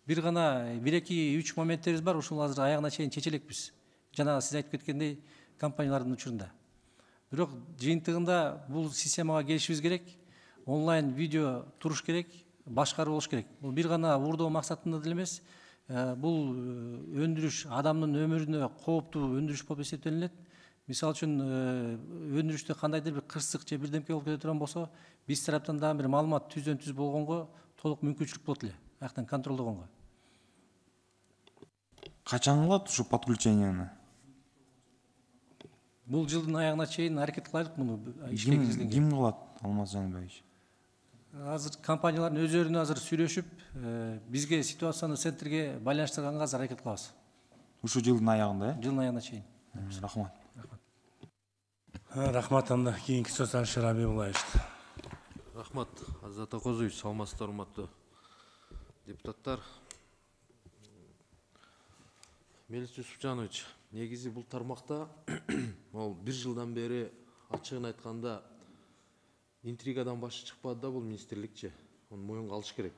Бир гана 1-2-3 моменттерибиз бар, ушул азыр аягына чейин чечелекпиз. Жана сиз айтып кеткендей компаниялардын учурунда. Бирок жыйынтыгында бул системага келишибиз керек. Онлайн видео туруш керек, башкаруу болуш керек. Бул бир гана уурдоо максатында деле эмес, бул өндүрүш адамдын өмүрүнө кооптуу өндүрүш болуп эсептелинет. Мисалы үчүн өндүрүштө кандайдыр бир кырсык же бирдемке болуп кете турган болсо, биз тараптан дагы бир маалымат түздөн-түз болгонго толук мүмкүнчүлүк болот эле, аяктан контролдогонго. Качан кылат ушу подключенияны? Бул жылдын аягына чейин аракет кылайлык муну ишке киргизгенге. Ким кылат, Алмаз Жаныбаевич? Азыр компаниялардын өздөрүнө азыр сүйлөшүп, бизге ситуационный центрге байланыштырганга азыр аракет кылабыз. Ушу жылдын аягында, Жылдын аягына чейин. Рахмат. Рахмат, анда кийинки сөз Алишер Абибуллаевич. Рахмат, Азат Акозович, саламатсыздар, урматтуу депутаттар. Мелис Жусупжанович, негизи бул тармакта ал бир жылдан бери ачыгын айтканда интригадан башы чыкпады да бул министрликчи. Onu моюнга алыш керек.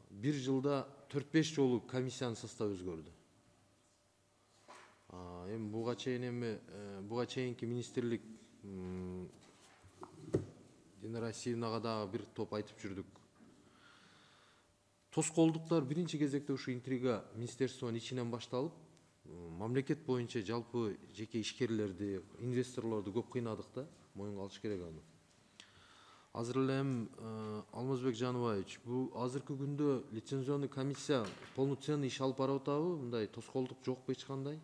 Бир жылда 4-5 жолу комиссиянын составы өзгөрдү. Эми буга чейинки министрлик Динара Асиевнага дагы бир топ айтып жүрдүк. Тоскоолдуктар биринчи кезекте ушу интрига министерствонун ичинен башталып, мамлекет боюнча жалпы жеке ишкерлерди, инвесторлорду көп кыйнадык да, моюнга алыш керек аны. Азыр эле Алмазбек Жаныбаевич, бул азыркы күндө лицензионный комиссия полноценный иш алып барып атабы? Мындай тоскоолдук жокпу эч кандай?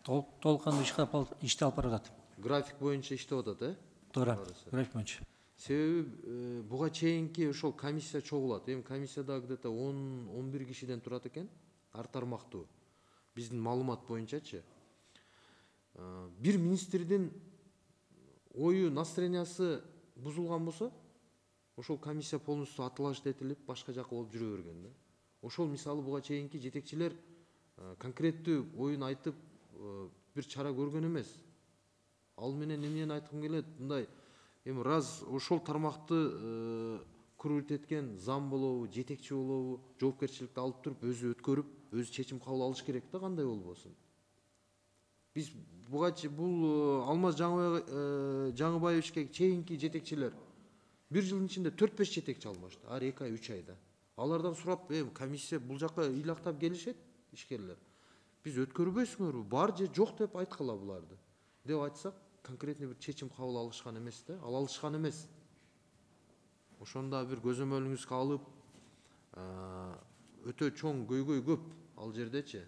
Толкунду ишти алып барат. График боюнча иштеп атат, Туура, график боюнча. Себеби буга чейинки ошол комиссия чогулат. Эми комиссияда где-то 10-11 кишиден турат экен, ар тармактуу. Биздин маалымат боюнчачы. Бир министрдин ою, настроениясы бузулган болсо, ошол комиссия полностью атлаш этилип, башка жака болуп жүрө берген да. Ошол мисалы буга чейинки жетекчилер конкреттүү оюн айтып бир чара көргөн эмес. Ал менен эмнени айткым келет? Мындай эми раз ошол тармакты күрүт эткен зам болобу, жетекчи болобу, жоопкерчиликти алып туруп, өзү өткөрүп, өзү чечим кабыл алыш керек да, кандай болбосун. Биз бул Алмаз Жаңыбаевичке чейинки жетекчилер бир жылдын ичинде 4-5 жетекчи алмашты, ар 2 ай, 3 айда. Алардан сурап, комиссия бул жака ыйлактап келишет ишкерлер. Биз өткөрбөйсүңөрбү, бар же жок деп айткыла буларды. Деп айтсак, конкретный бир чечим кабыл алышкан эмес да, ала алышкан эмес. Ошондо бир көзөмөлүңүзгө алып, өтө чоң көйгөй көп ал жердечи.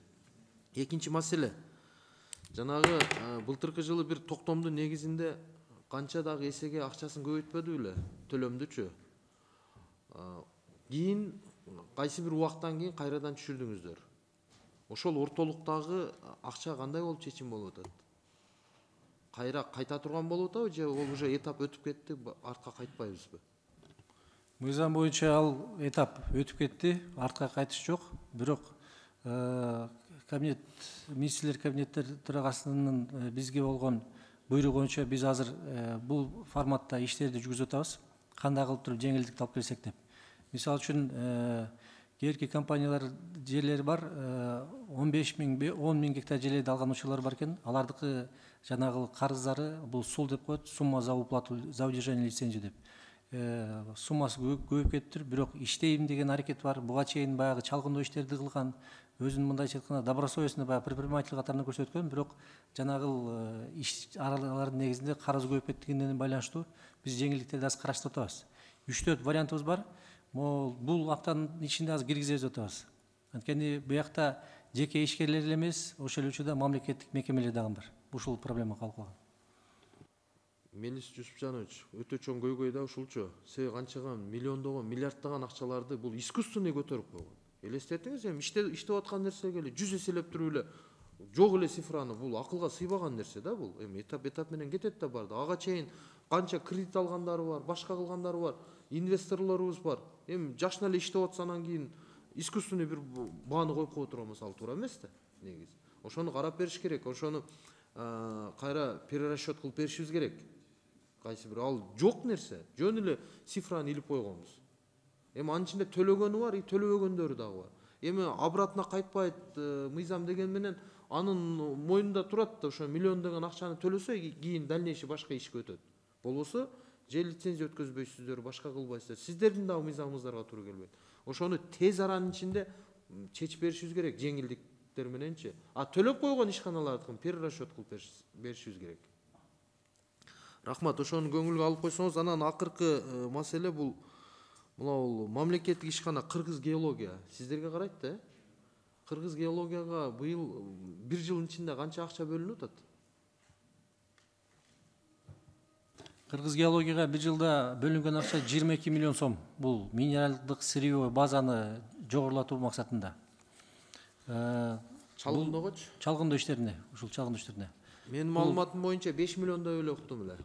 Экинчи маселе. Жанагы былтыркы жылы бир токтомдун негизинде канча дагы эсеге акчасын көбөйтпөдү беле, төлөмдүчү. Кийин кайсы бир убактан кийин кайрадан түшүрдүңүздөр. ошол ортолуктагы акча кандай болуп чечим болуп атат? Кайра кайта турган болуп атабы же ол уже этап өтүп кетти, артка кайтпайбызбы? Мыйзам боюнча ал этап өтүп кетти, артка кайтыш жок. Бирок кабинет, министрлер кабинеттер төрагасынын бизге болгон буйругу боюнча биз азыр бул форматта иштерди жүргүзүп атабыз. Кандай кылып туруп жеңилдик алып келсек деп. Мисалы үчүн кээки компаниялар жерлери бар, 15 миң, 10 миң гектар жерлерди алган учурлар бар экен. Алардыкы жанагы карыздары бул сул деп коет, сумма за уплату за удержание лицензии деп. Суммасы көбөйүп кетиптир, бирок иштейм деген аракет бар. Буга чейин баягы чалгындоо иштерди кылган, өзүнүн мындайча айтканда добросовестный баягы предприниматель катарында көрсөткөн, бирок жанагы иш аралардын негизинде карыз көбөйүп кеткенине байланыштуу биз жеңилдиктерди аз караштырып атабыз. 3-4 вариантыбыз бар. Бул аптанын ичинде аз киргизип атабыз. Анткени буякта жеке ишкерлер эле эмес, ошол эле учурда мамлекеттик мекемелер дагы бар. Ушул проблема калкылаган. Мелис Жусупжанович, өтө чоң көйгөй да ушулчу. Себеби канчаган миллиондогон, миллиарддаган акчаларды бул искусственный көтөрүп койгон. Элестетиңиз, эми иштеп аткан нерсеге эле 100 эселеп туруп эле жок эле цифраны бул акылга сыйбаган нерсе да бул. Эми этап менен кетет да барды. Ага чейин канча кредит алгандары бар, башка кылгандары бар, инвесторлорубуз бар. Эми жашына эле иштеп атса анан кийин искусственный бир бааны коюп кое турган мисалы туура эмес да негизи. Ошону карап бериш керек, ошону кайра перерасчет кылып беришибиз керек. Кайсы бир ал жок нерсе, жөн эле цифраны илип койгонбуз. Эми анын ичинде төлөгөнү бар, төлөбөгөндөрү дагы бар. Эми обратно кайтпайт мыйзам деген менен анын мойнунда турат да ошо миллиондогон акчаны төлөсө кийин дальнейший башка ишке өтөт. Болбосо же лицензия өткөзбөйсүздөр, башка кылбайсыздар. Сиздердин дагы мыйзамыңыздарга туура келбейт. Ошону тез аранын ичинде чечип беришибиз керек, жеңилдиктер мененчи. Төлөп койгон ишканалардыкын перерасчет кылып беришибиз керек. Рахмат, ошону көңүлгө алып койсоңуз, анан акыркы маселе бул мамлекеттик ишкана Кыргыз геология. Сиздерге карайт да? Кыргыз геологияга быйыл 1 жылдын ичинде канча акча бөлүнүп атат? Кыргыз геологияга 1 жылда бөлүнгөн акча 22 миллион сом. Бул минералдык сырьевой базаны жогорулатуу максатында. Чалгындогочу? Чалгындоо иштерине, ушул чалгындоо иштерине. Менин маалыматым боюнча 5 миллиондой эле уктум эле.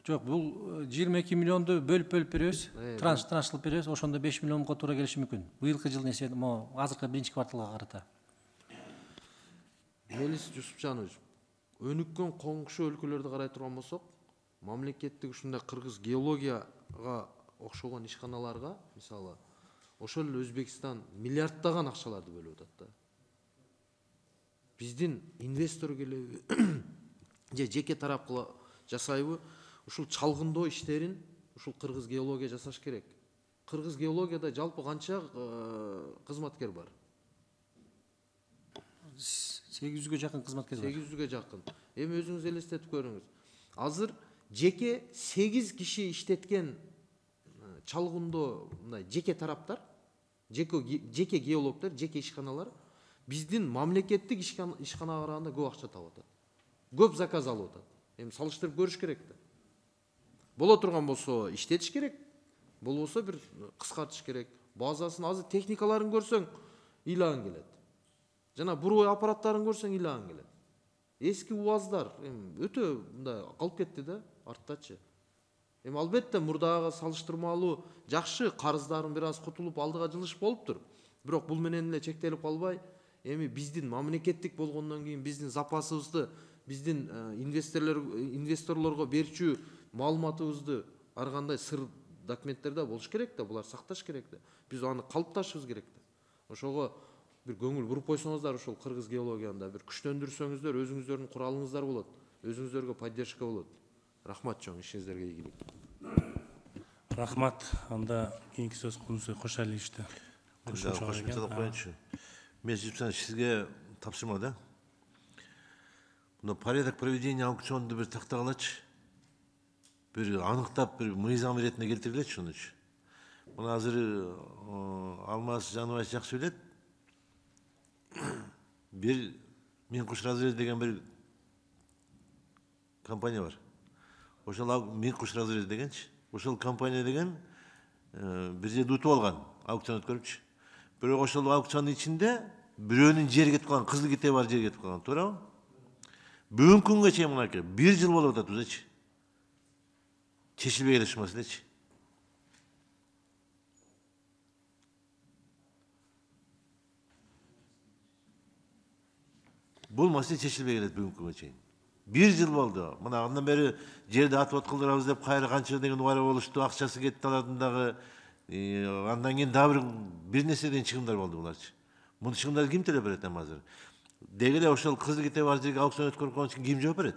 Жок, бул 22 миллионду бөлүп беребиз, транш кылып беребиз, ошондо 5 миллионго туура келиши мүмкүн. Быйылкы жылдын эсебинде, азыркы 1-чи кварталга карата. Мелис Жусупжанович, өнүккөн коңшу өлкөлөрдү карай турган болсок, мамлекеттик ушундай Кыргыз геологияга окшогон ишканаларга, мисалы, ошол эле Өзбекстан миллиарддаган акчаларды бөлүп атат да. Биздин инвестор келеби же жеке тарапкы жасайбы, ушул чалгындоо иштерин ушул Кыргыз геология жасаш керек. Кыргыз геологияда жалпы канча кызматкер бар? 800-гө жакын кызматкер бар. 800-гө жакын. Эми өзүңүз элестетип көрүңүз. Азыр жеке 8 киши иштеткен чалгындоо мындай жеке тараптар, жеке геологдор, жеке ишканалар биздин мамлекеттик ишканага караганда көп акча таап атат. Көп заказ алып атат. Эми салыштырып көрүш керек да. Боло турган болсо иштетиш керек, болбосо бир кыскартыш керек. Базасын азыр техникаларын көрсөң ыйлагың келет. Жана буровой аппараттарын көрсөң ыйлагың келет. Эски УАЗдар эми өтө мындай калып кетти да, арттачы. Эми албетте мурдага салыштырмалуу жакшы, карыздарын бир аз кутулуп алдыга жылыш болуптур. Бирок бул менен эле чектелип калбай, эми биздин мамлекеттик болгондон кийин биздин запасыбызды, биздин инвесторлорго берчү маалыматыбызды ар кандай сыр документтерде болуш керек да, булар сакташ керек да. Биз аны калыпташыбыз керек да. Ошого бир көңүл буруп койсоңуздар, ошол Кыргыз геологияда бир күчтөндүрсөңүздөр, өзүңүздөрдүн куралыңыздар болот, өзүңүздөргө поддержка болот. Рахмат чоң, ишиңиздерге ийгилик. Рахмат. Анда кийинки сөз Кунусбек Кошалиевичте. Кошумчалап коеюнчу. Мен сизге тапшырма да. Мына порядок проведения аукционду бир тактагалачы. Бир аныктап бир мыйзам иретине келтирилечи онучу. Мына азыр Алмаз Жаныбаев жакшы билет. Бир Минкуш Разрез деген бир компания бар. Ошол Минкуш Разрез дегенчи. Ошол компания деген бир жерде утуп алган, аукцион өткөрүпчү. Бирок ошол аукциондун ичинде бирөөнүн жери кетип калган, кызыл китеби бар жери кетип калган, туурабы? Бүгүнкү күнгө чейин мынакей 1 жыл болуп атат өзечи. Чечилбей келе ушул маселечи. Бул маселе чечилбей келет бүгүнкү күнгө чейин. 1 жыл болду. Мына андан бери жерди атып кылдырабыз деп кайра канча деген убара болушту, акчасы кетти алардын дагы. Андан кийин дагы бир нерседен чыгымдар болду буларчы. Муну чыгымдарды ким төлөп берет эми азыр? Деги эле ошол кызыл китеби бар жерге аукцион өткөрүп койгон үчүн ким жооп берет?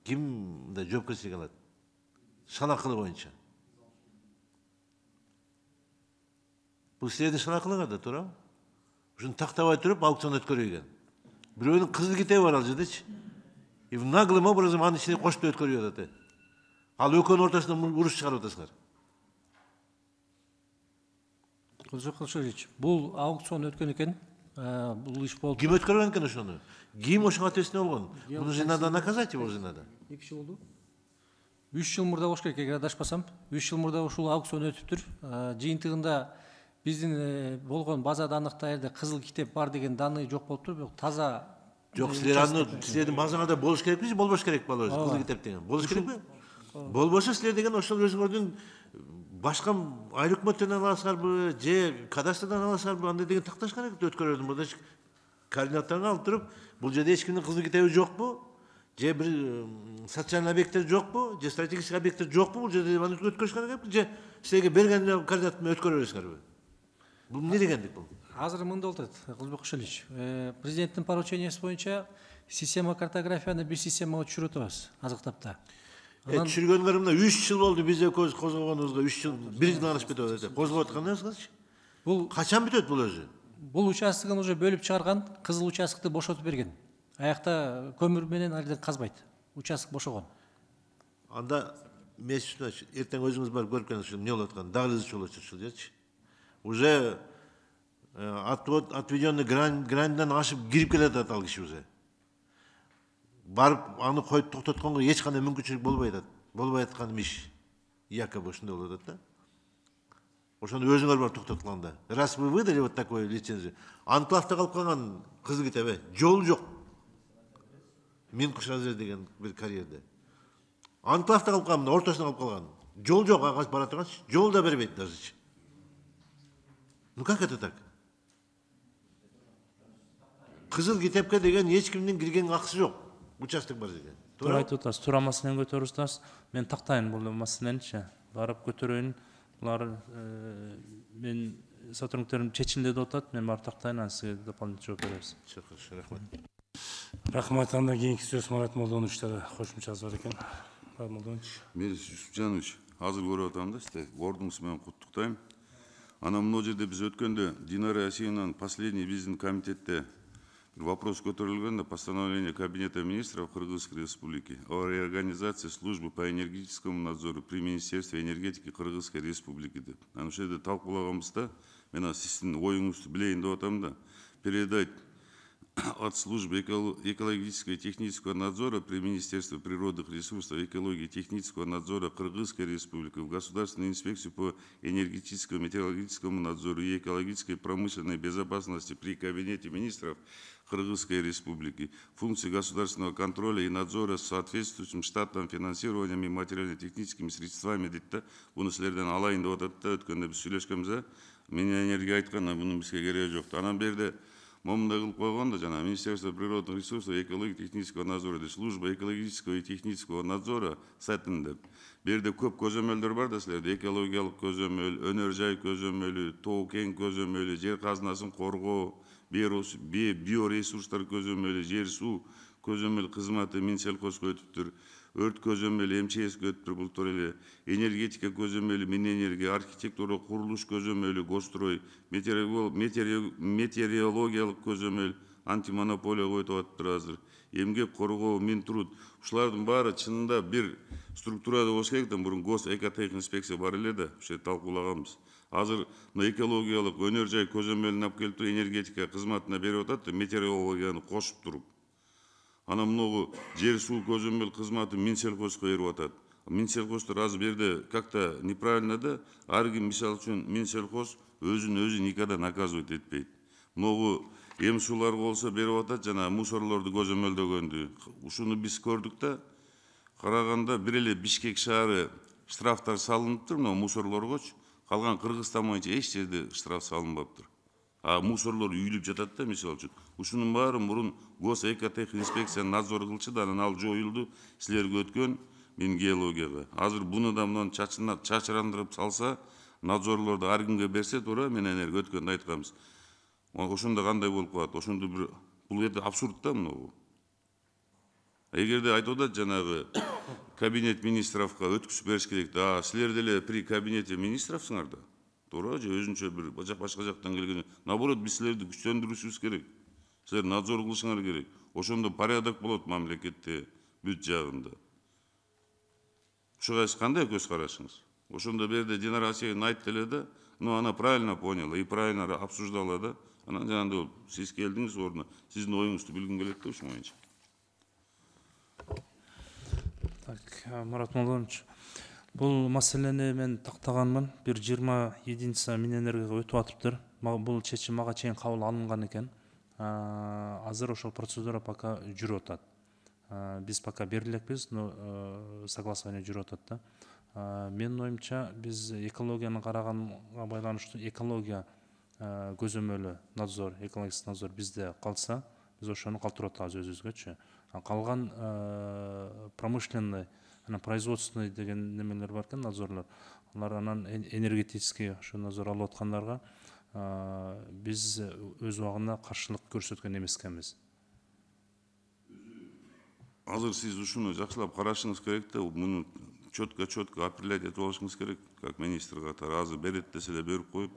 Ким мындай жоопкерчилик алат? Шанакылы боюнча. Бул силердин шанакылыңар да, туурабы? Ушуну тактабай туруп аукцион өткөрүлгөн. Бирөөнүн кызыл китеби бар ал жердечи. И наглым образом анын ичине кошуп өткөрүп атат. Ал экөөнүн ортосунан уруш чыгарып атасыңар. Кылжок Кылышевич, бул аукцион өткөн экен. Бул иш болуп. Ким өткөргөн экен ошону? Ким ошого ответственный болгон? Муну же надо наказать его же надо. 2 жыл болду. 3 жыл мурда болуш керек, эгер адашпасам. 3 жыл мурда ушул аукцион өтүптүр. Жыйынтыгында биздин болгон база данныктарда кызыл китеп бар деген данный жок болуптур, бирок таза. Жок, силердин базаңарда болуш керекпи же болбош керек болобу? Кызыл китеп деген. Болуш керекпи? Болбосо силер деген ошол өзүңөрдүн башка айыл өкмөттөрдөн аласыңарбы, же кадастрдан аласыңарбы, андай деген такташ керек өткөрөрдүн. Мурда координаттарын алып туруп, бул жерде эч кимдин кызыл китеби жокпу? Же бир социальный объекттер жокпу? Же стратегический объекттер жокпу? Бул жерде аны өткөрүш керекпи? Же силерге берген координат менен өткөрө бересиңерби? Бул эмне дегендик бул? Азыр мындай болуп атат, Кылычбек Кошелич. Президенттин поручениясы боюнча система картографияны бир системага түшүрүп атабыз, азыктапта. Түшүргөнгөр мына 3 жыл болду биз экөөбүз козгогонубузга, 3 жыл, 1 жыл ашып кетип атат. Козгоп атканыңызчы? Бул качан бүтөт бул өзү? Бул участканы уже бөлүп чыгарган, кызыл участкты бошотуп берген. Аякта көмүр менен алдан казбайт. Участок бошогон. Анда мен эртең өзүңүз барып көрүп келиңиз, эмне болуп атканын, дагы изучу болот ушул жерчи. Уже отведенный грандан ашып кирип келатат ал киши уже. Барып аны коюп токтотконго эч кандай мүмкүнчүлүк болбой аткан иш. Якобы ушундай болуп атат да. Ошону өзүңөр барып токтотканда. Раз вы выдали вот такой лицензию, анклавда калып калган кызыл китеп, жол жок. Мен Кушазер деген бир карьерде. Анклавда калып калган, ортосунда калып калган. Жол жок, ага бара турганчы, жол да бербейт даже. Ну как это так? Кызыл китепке деген эч кимдин кирген акысы жок. Участок бар жерде. Туура айтып атасыз, туура маселени көтөрүп атасыз. Мен тактайын бул маселеничи. Барып көтөрөйүн. Булар мен сотрудниктерим чечилди деп атат. Мен барып тактайын, анан сизге дополнительный жооп беребиз. Хорошо, рахмат. Рахмат, андан кийинки сөз Марат Молдоновичте да кошумчасы бар экен. Марат Молдонович. Мирис Жусупжанович, азыр көрүп атам да сизди. Ордуңуз менен куттуктайм. Анан могу жерде биз өткөндө Динара Асиевнанын последний биздин комитетте вопрос көтөрүлгөн да постановление Кабинета министров Кыргызской Республики о реорганизации службы по энергетическому надзору при Министерстве энергетики Кыргызской Республики деп. Анан ошол жерде талкуулаганбызда мен сиздин оюңузду билейин деп атам да, передать от службы экологического и технического надзора при Министерстве природных ресурсов, экологии и технического надзора Кыргызской Республики в Государственную инспекцию по энергетическому, метеорологическому надзору и экологической промышленной безопасности при Кабинете министров Кыргызской Республики функции государственного контроля и надзора с соответствующим штатным финансированием и материально-техническими средствами дейді. Буну силерден алайын деп атат да, өткөндө биз сүйлөшкөнбүз. Менин энергия айткан, мунун бизге кереги жок. Анан берде момундай кылып койгон да, жана Министерство природных ресурсов, экологии и технического надзора деп, служба экологического и технического надзора сатын деп. Берде көп көзөмөлдөр бар да силерде, экологиялык көзөмөл, өнөр жай көзөмөлү, тоо кен көзөмөлү, жер казынасын коргоо, биоресурстар көзөмөлү, жер суу көзөмөл кызматы Минсельхозго өтүптүр, өрт көзөмөлү МЧСке өтүптүр, бул тура эле энергетика көзөмөлү, Минэнерgia, архитектура, курулуш көзөмөлү, Госстрой, метеорологиялык көзөмөл, антимонополияга өтүп атыптыр азыр. Эмгек коргоо, Минтруд, ушулардын баары чынында бир структурада болуш керек да, мурун Госэкотех инспекция бар эле да, ошо талкуулаганбыз. Азыр экологиялык өнөр жай көзөмөлүн алып келип энергетика кызматына берип атат да, метеорологияны кошуп туруп. Анан могу жер суу көзөмөл кызматы Минсельхозго берип атат. Минсельхоздор азыр берде как-то неправильно да, ар ким мисалы үчүн Минсельхоз өзүн никада наказывать этпейт. Могу эм суулар болсо берип атат, жана мусорлорду көзөмөлдөгөндү. Ушуну биз көрдүк да, караганда бир эле Бишкек шаары штрафтар салыныптыр, но мусорлоргочу. Калган Кыргызстан боюнча эч жерде штраф салынбаптыр. А мусорлор үйүлүп жатат да, мисалы үчүн. Ушунун баары мурун госэкотехинспекция надзор кылчу да, анан ал жоюлду, силерге өткөн мен геологияга. Азыр буну да мындан чачырандырып салса, надзорлорду ар кимге берсе туура, мен энерге өткөндө айтканбыз. Ошондо кандай болуп калат? Ошондо бир бул жерде абсурд да мынабу. Эгерде айтып атат жанагы кабинет министровга өткүзүп бериш керек да, силер деле при кабинете министровсуңар да. Туура же өзүнчө бир башка жактан келген. Наоборот, биз силерди күчтөндүрүшүбүз керек. Силер надзор кылышыңар керек. Ошондо порядок болот мамлекетте бүт жагында. Ушуга кандай көз карашыңыз? Ошондо берде Динара Асиевна айтты эле да, но она правильно поняла и правильно обсуждала да. Анан жанагындай сиз келдиңиз ордуна, сиздин оюңузду билгим келет да ушун боюнча. Так, Мурат Молдонович, бул маселени мен тактаганмын. Бир 27 Минэнергияга өтүп атыптыр. Бул чечим мага чейин кабыл алынган экен. Азыр ошол процедура пока жүрүп атат. Биз пока берилекпиз, но согласование жүрүп атат да. Менин оюмча, биз экологияны караганга байланыштуу экология көзөмөлү надзор, экологический надзор бизде калса, биз ошону калтырып атабыз өзүбүзгөчү. Калган промышленный, производственный деген немелер бар экен, надзорлор. Алар анан энергетический ошо надзор алып аткандарга биз өз убагында каршылык көрсөткөн эмес экенбиз. Азыр сиз ушуну жакшылап карашыңыз керек да, муну четко определять этип алышыңыз керек, как министр катары. Азыр берет десе эле берип коюп,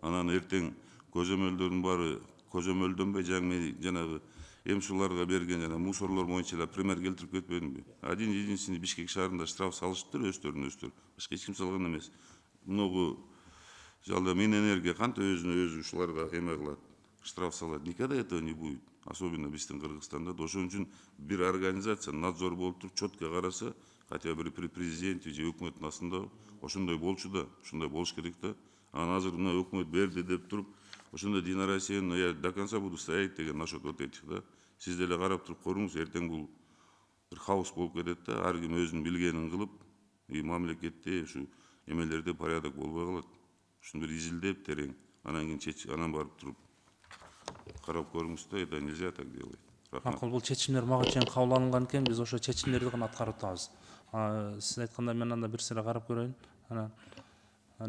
анан эртең көзөмөлдөрдүн баары көзөмөлдөнбөй жанагы эм сууларга берген жана мусорлор боюнча эле пример келтирип кетпедимби? Единственный Бишкек шаарында штраф салышыптыр, өздөрүнө. Башка эч ким салган эмес. Многу жалда Минэнергия кантип өзүнө ушуларга эме кылат, штраф салат. Никогда этого не будет. Особенно биздин Кыргызстанда. Ошон үчүн бир организация надзор болуп туруп четко караса, хотя бы при президенте же өкмөттүн астында ошондой болчу да, ошондой болуш керек да. Анан азыр мына өкмөт берди деп туруп, ошондо Динара Асиевна, я до конца буду стоять деген насчет вот этих, да. Сиз деле карап туруп көрүңүз, эртең бул бир хаос болуп кетет да, ар ким өзүнүн билгенин кылып, и мамлекетте ушу эмелерде порядок болбой калат. Ушуну бир изилдеп терең, анан кийин анан барып туруп карап көрүңүз да, это нельзя так делать. Макул, бул чечимдер мага чейин кабыл алынган экен, биз ошо чечимдерди гана аткарып атабыз. Сиз айткандай мен анда бир сыйра карап көрөйүн, анан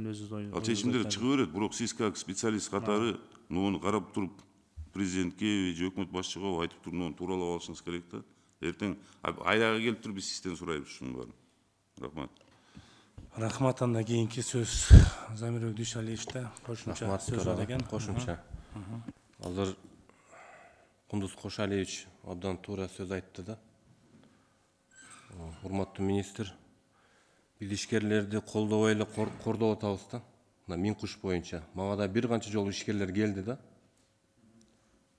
өзүбүз ой. Ал чечимдер чыгып берет, бирок сиз как специалист катары, муну карап туруп президентке же өкмөт башчыга айтып туруп, муну тууралап алышыңыз керек да. Эртең айрага келип туруп биз сизден сурайбыз ушунун баарын. Рахмат. Рахмат, анда кийинки сөз Замирбек Дүйшалиевичте кошумча сөз бар экен. Кошумча. Азыр Кундуз Кошалиевич абдан туура сөз айтты да. Урматтуу министр, биз ишкерлерди колдобой эле кордоп атабыз да. Мына Минкуш боюнча мага да бир канча жолу ишкерлер келди да.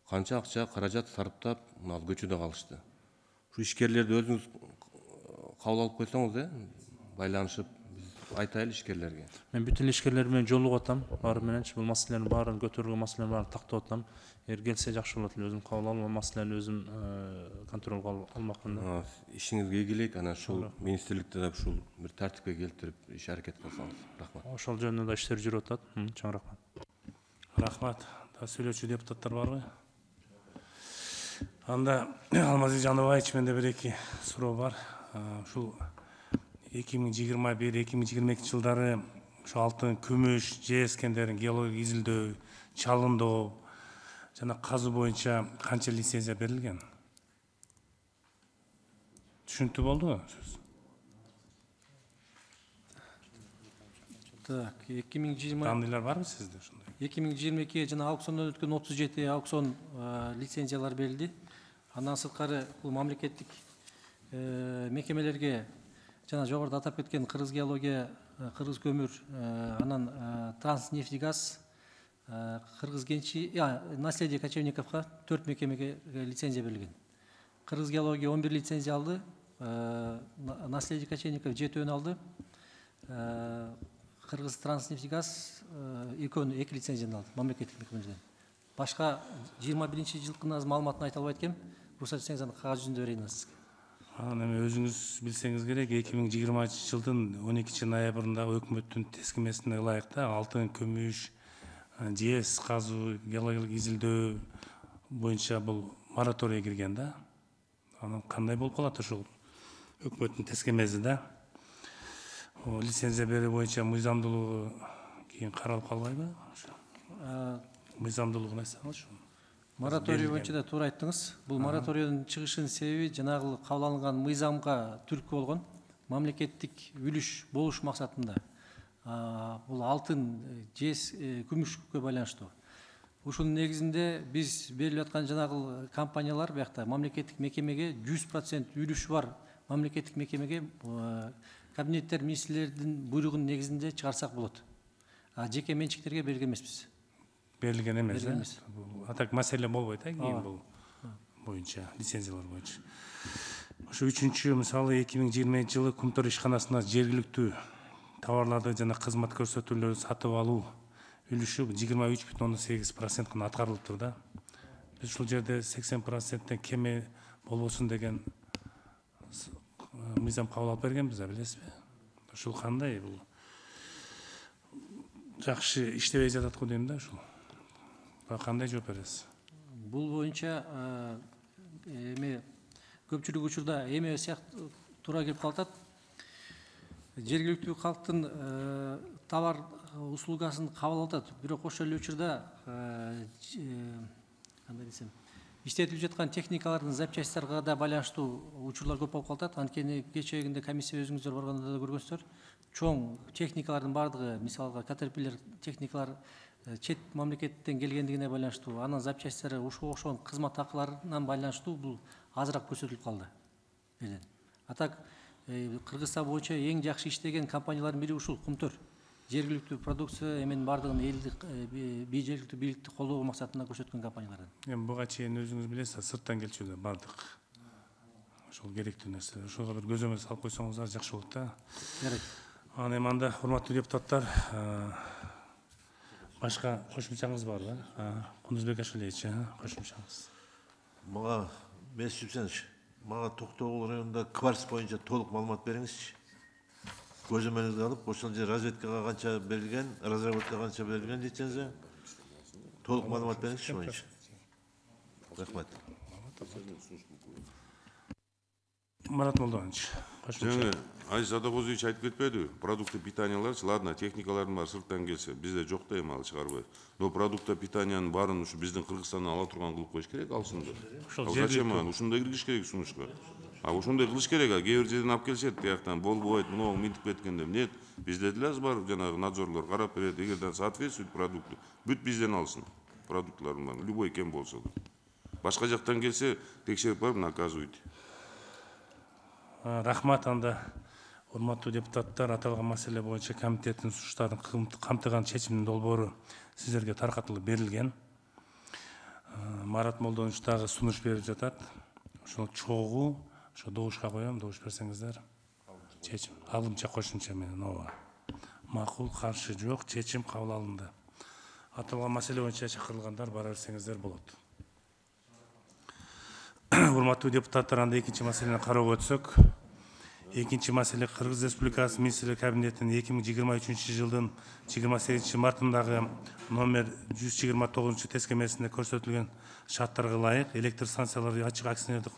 Канча акча, каражат сарптап, мына көчүдө калышты. Ушу ишкерлерди өзүңүз кабыл алып койсоңуз, байланышып айтайлы ишкерлерге. Мен бүтүн ишкерлер менен жолугуп атам, баары мененчи бул маселенин баарын көтөрүлгөн маселенин баарын тактап атам. Эгер келсе жакшы болот эле, өзүм кабыл алып, маселени өзүм контролго алмакмын да. Ишиңизге ийгилик, анан ушул министрликте да ушул бир тартипке келтирип иш аракет кылсаңыз. Рахмат. Ошол жөнүндө да иштер жүрүп атат. Чоң рахмат. Рахмат. Да сүйлөчү депутаттар барбы? Анда Алмазбек Жаныбаевич, менде бир эки суроо бар. Ушул 2021-2022 жылдары ушу алтын, күмүш, жез кендерин геологик изилдөө, чалындоо жана казуу боюнча канча лицензия берилген? Түшүнүктүү болдубу сөз? Так, 2020 Данныйлар барбы сизде ушундай? 2022 жана аукциондон өткөн 37 аукцион лицензиялар берилди. Андан сырткары бул мамлекеттик мекемелерге жана жогоруда атап кеткен Кыргыз геология, Кыргыз көмүр, анан Транснефтегаз, Кыргыз кенчи, наследие кочевниковго 4 мекемеге лицензия берилген. Кыргыз геология 11 лицензия алды, Наследие Кочевников 7 алды. Кыргыз Транснефтегаз экөөнү 2 лицензияны алды, мамлекеттик мекемеден. Башка 21-ші жылкын аз маалыматын айта албайт экенмин. Рұқсат етсеңіз аны кагаз жүзүндө берейин сизге. Эми өзүңүз билсеңиз керек, 2020 жылдын 12 ноябрындагы өкмөттүн тескемесине ылайык да алтын, күмүш, жез казуу, геологиялык изилдөө боюнча бул мораторий кирген да. Анан кандай болуп калат ошол өкмөттүн тескемеси да? Лицензия берүү боюнча мыйзамдуулугу кийин каралып калбайбы? Мыйзамдуулугун айтсаңыз. Мораторий боюнча да туура айттыңыз. Бул мораторийдин чыгышынын себеби жанагы кабыл алынган мыйзамга түрткү болгон мамлекеттик үлүш болуш максатында. Бул алтын, жез, күмүшкө байланыштуу. Ушунун негизинде биз берилип аткан жанагы компаниялар биякта мамлекеттик мекемеге 100% үлүшү бар мамлекеттик мекемеге кабинеттер министрлердин буйругунун негизинде чыгарсак болот. Жеке менчиктерге берген эмеспиз. Берилген эмес. Атак маселе болбойт, кийин бул боюнча, лицензиялар боюнча. Ошо 3-чү мисалы 2020 жылы Кумтор ишканасына жергиликтүү товарларды жана кызмат көрсөтүүлөрдү сатып алуу үлүшү 23,8% гана аткарылыптыр да. Биз ушул жерде 80%тен кеме болбосун деген мыйзам кабыл алып бергенбиз, билесизби? Ушул кандай бул? Жакшы иштебей жатат го дейм да ушул. Кандай жооп бересиз? Бул боюнча эми көпчүлүк учурда эме сыяктуу туура келип калат. Жергиликтүү калктын товар услугасын кабыл алат. Бирок ошол эле учурда кандай десем, иштетилип жаткан техникалардын запчастьтарга да байланыштуу учурлар көп болуп калат. Анткени кечээгинде комиссия өзүңүздөр барганда да көргөнсүздөр. Чоң техникалардын бардыгы, мисалга Caterpillar техникалар чет мамлекеттен келгендигине байланыштуу, анын запчастьтары ошол кызмат акыларынан байланыштуу бул азыраак көрсөтүлүп калды. Атак Кыргызстан боюнча эң жакшы иштеген компаниялардын бири ушул Кумтор. Жергиликтүү продукция эменин бардыгын жергиликтүү бийликти колдоо максатында көрсөткөн компаниялардан. Эми буга чейин өзүңүз билесиз, сырттан келчү бардык. Ошол керектүү нерсе. Ошого бир көзөмөл салып койсоңуздар жакшы болот да. Жарайт. Анан эми анда урматтуу депутаттар, башка кошумчаңыз барбы? Кундузбек Ашылевич, кошумчаңыз. Мага месипсенчи, мага Токтогул районунда кварц боюнча толук маалымат бериңизчи. Көзөмөлүңүздү алып, ошол жер разведкага канча берилген, разработкага канча берилген лицензия. Толук маалымат бериңизчи боюнча. Рахмат. Марат Молдович. Жаңы Азиз Адакозович айтып кетпеди, продукты питанияларчы, ладно, техникалардын баары сырттан келсе, бизде жок да эми ал чыгарбайбыз. Но продукты питаниянын баарын ушу биздин Кыргызстандан ала турган кылып коюш керек, алсынды. Зачем ушундай киргизиш керек сунушка? Ушундай кылыш керек, кээ бир жерден алып келишет, тияктан болбойт, мынау минтип кеткенде. Нет, bizde деле бар жанагы надзорлор карап берет, эгерден соответствует продукту, бүт бизден алсын продуктларын, любой кем болсо да. Башка жактан келсе, текшерип барып наказывайте. Рахмат, анда урматтуу депутаттар, аталган маселе боюнча комитеттин сунуштарын камтыган чечимдин долбоору сиздерге таркатылып берилген. Марат Молдонович дагы сунуш берип жатат. Ошол чогуу, ошо добушка коем, добуш берсеңиздер. Чечим, алымча кошумча менен ооба. Макул, каршы жок, чечим кабыл алынды. Аталган маселе боюнча чакырылгандар бара берсеңиздер болот. Урматтуу депутаттар, анда экинчи маселени кароого өтсөк. Экинчи маселе Кыргыз Республикасы Министрлер Кабинетинин 2023 жылдын 28 мартындагы номер 129 тескемесинде көрсөтүлгөн шарттарга ылайык электр станциялары ачык акционердик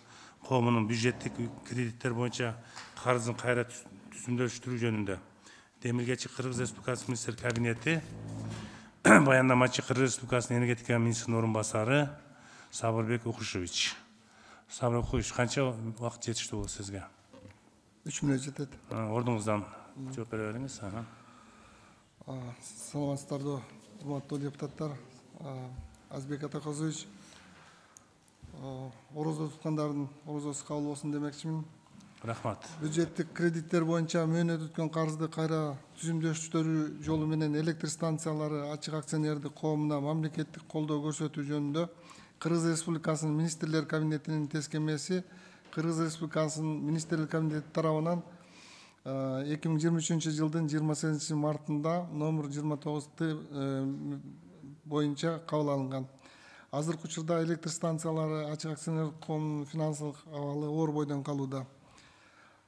коомунун бюджеттик кредиттер боюнча карызын кайра түзүмдөрүштүрүү жөнүндө Демиргечи Кыргыз Республикасы Министрлер Кабинети баяндамачы Кыргыз Республикасынын энергетика министринин орун басары Сабырбек Укушевич. Сабырбек Укушевич, канча убакыт жетиштүү болот сизге? 3 мүнөт жетет. Ордуңуздан жооп бере бериңиз. Саламатсыздарбы, урматтуу депутаттар, Азбек Атакозович. Орозо туткандардын орозосу кабыл болсун демекчимин. Рахмат. Бюджеттик кредиттер боюнча мөөнөт өткөн карызды кайра түзүмдөштүрүү жолу менен электр станциялары ачык акционердик коомуна мамлекеттик колдоо көрсөтүү жөнүндө Кыргыз Республикасынын Министрлер Кабинетинин тескемеси Кыргыз Республикасынын министрлик комитети тарабынан 2023 жылдын 28 мартында номер 29 боюнча кабыл алынган. Азыркы учурда электр станциялары ачык акционерлик коомунун финансылык абалы оор бойдон калууда.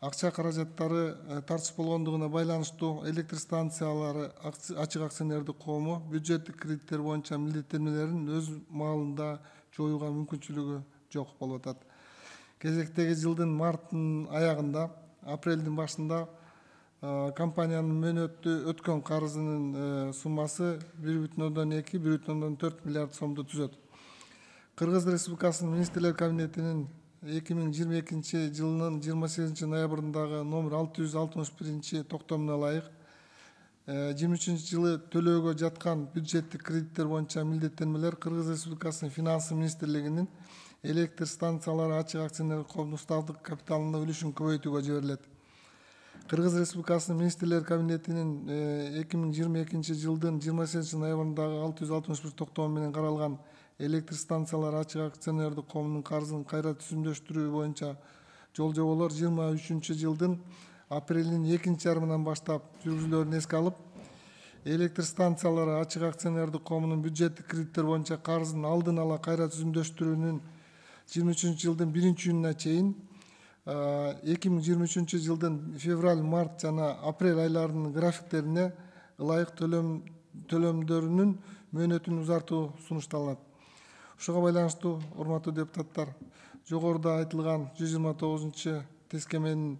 Акча каражаттары тартыш болгондугуна байланыштуу электр станциялары ачык акционердик коому бюджеттик кредиттер боюнча милдеттенмелерин өз маалында жоюуга мүмкүнчүлүгү жок болуп атат. Кезектеги жылдын марттын аягында, апрелдин башында компаниянын мөөнөттү өткөн карызынын суммасы 1,2–1,4 миллиард сомду түзөт. Кыргыз Республикасынын министрлер кабинетинин 2022 жылынын 28 ноябрындагы номер 661 токтомуна ылайык 23 жылы төлөөгө жаткан бюджеттик кредиттер боюнча милдеттенмелер Кыргыз Республикасынын финансы министрлигинин электр станциялары ачык акционерлик коомдун уставдык капиталына үлүшүн көбөйтүүгө жиберилет. Кыргыз Республикасынын министрлер кабинетинин 2022 жылдын 28 ноябрындагы 661 токтому менен каралган электр станциялары ачык акционердик коомунун карызын кайра түзүмдөштүрүү боюнча жолжоболор 23 жылдын апрелдин 2 жарымынан баштап жүргүзүлөөрүн эске алып, электр станциялары ачык акционердик коомунун бюджеттик кредиттер боюнча карызын алдын ала кайра түзүмдөштүрүүнүн 23 жылдын 1-июнуна чейин 2023 жылдын февраль, март жана апрель айларынын графиктерине ылайык төлөмдөрүнүн мөөнөтүн узартуу сунушталат. Ушуга байланыштуу, урматтуу депутаттар, жогоруда айтылган 129 тескеменин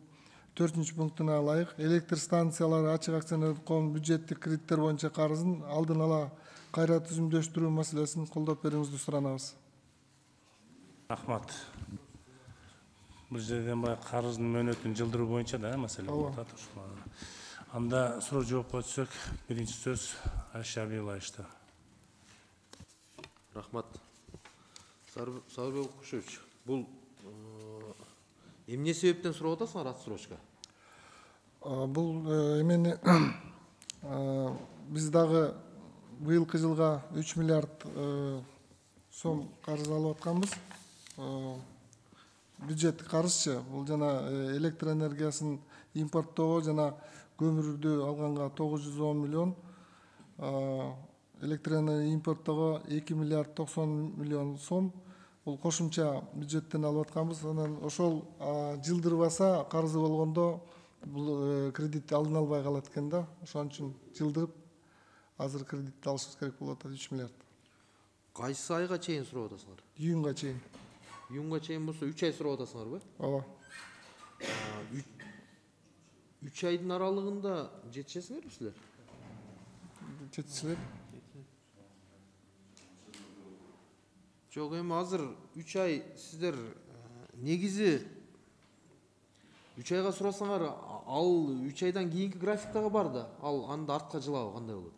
4 пунктуна ылайык электр станциялары ачык акционерлик коомдун бюджеттик кредиттер боюнча карызын алдын ала кайра түзүмдөштүрүү маселесин колдоп берүүңүздү суранабыз. Рахмат. Бул жерден баягы карыздын мөөнөтүн жылдыруу боюнча да маселе болуп атат. Анда суроо жоопко өтсөк, биринчи сөз Айша Абилаевичте. Рахмат. Сарбек Кушевич, бул эмне себептен сурап атасыңар отсрочка? Бул эмени биз дагы быйылкы жылга 3 миллиард сом карыз алып атканбыз. Бюджеттик карызчы, бул жана электр энергиясын импорттоого жана көмүрдү алганга 910 миллион, электр энергия импорттоого 2 миллиард 90 миллион сом. Бул кошумча бюджеттен алып атканбыз. Анан ошол жылдырбаса карызы болгондо бул кредит алдын албай калат экен да. Ошон үчүн жылдырып азыр кредитти алышыбыз керек болуп атат 3 миллиард. Кайсы айга чейин сурап атасыңар? Июнга чейин. Июнга чейин болсо 3 ай сурап атасыңарбы? Ооба. 3 айдын аралыгында жетишесиңерби силер? Жетишилер. Жок, эми азыр 3 ай сиздер негизи 3 айга сурасаңар, ал 3 айдан кийинки графиктагы бар да, ал анда артка жылабы кандай болот?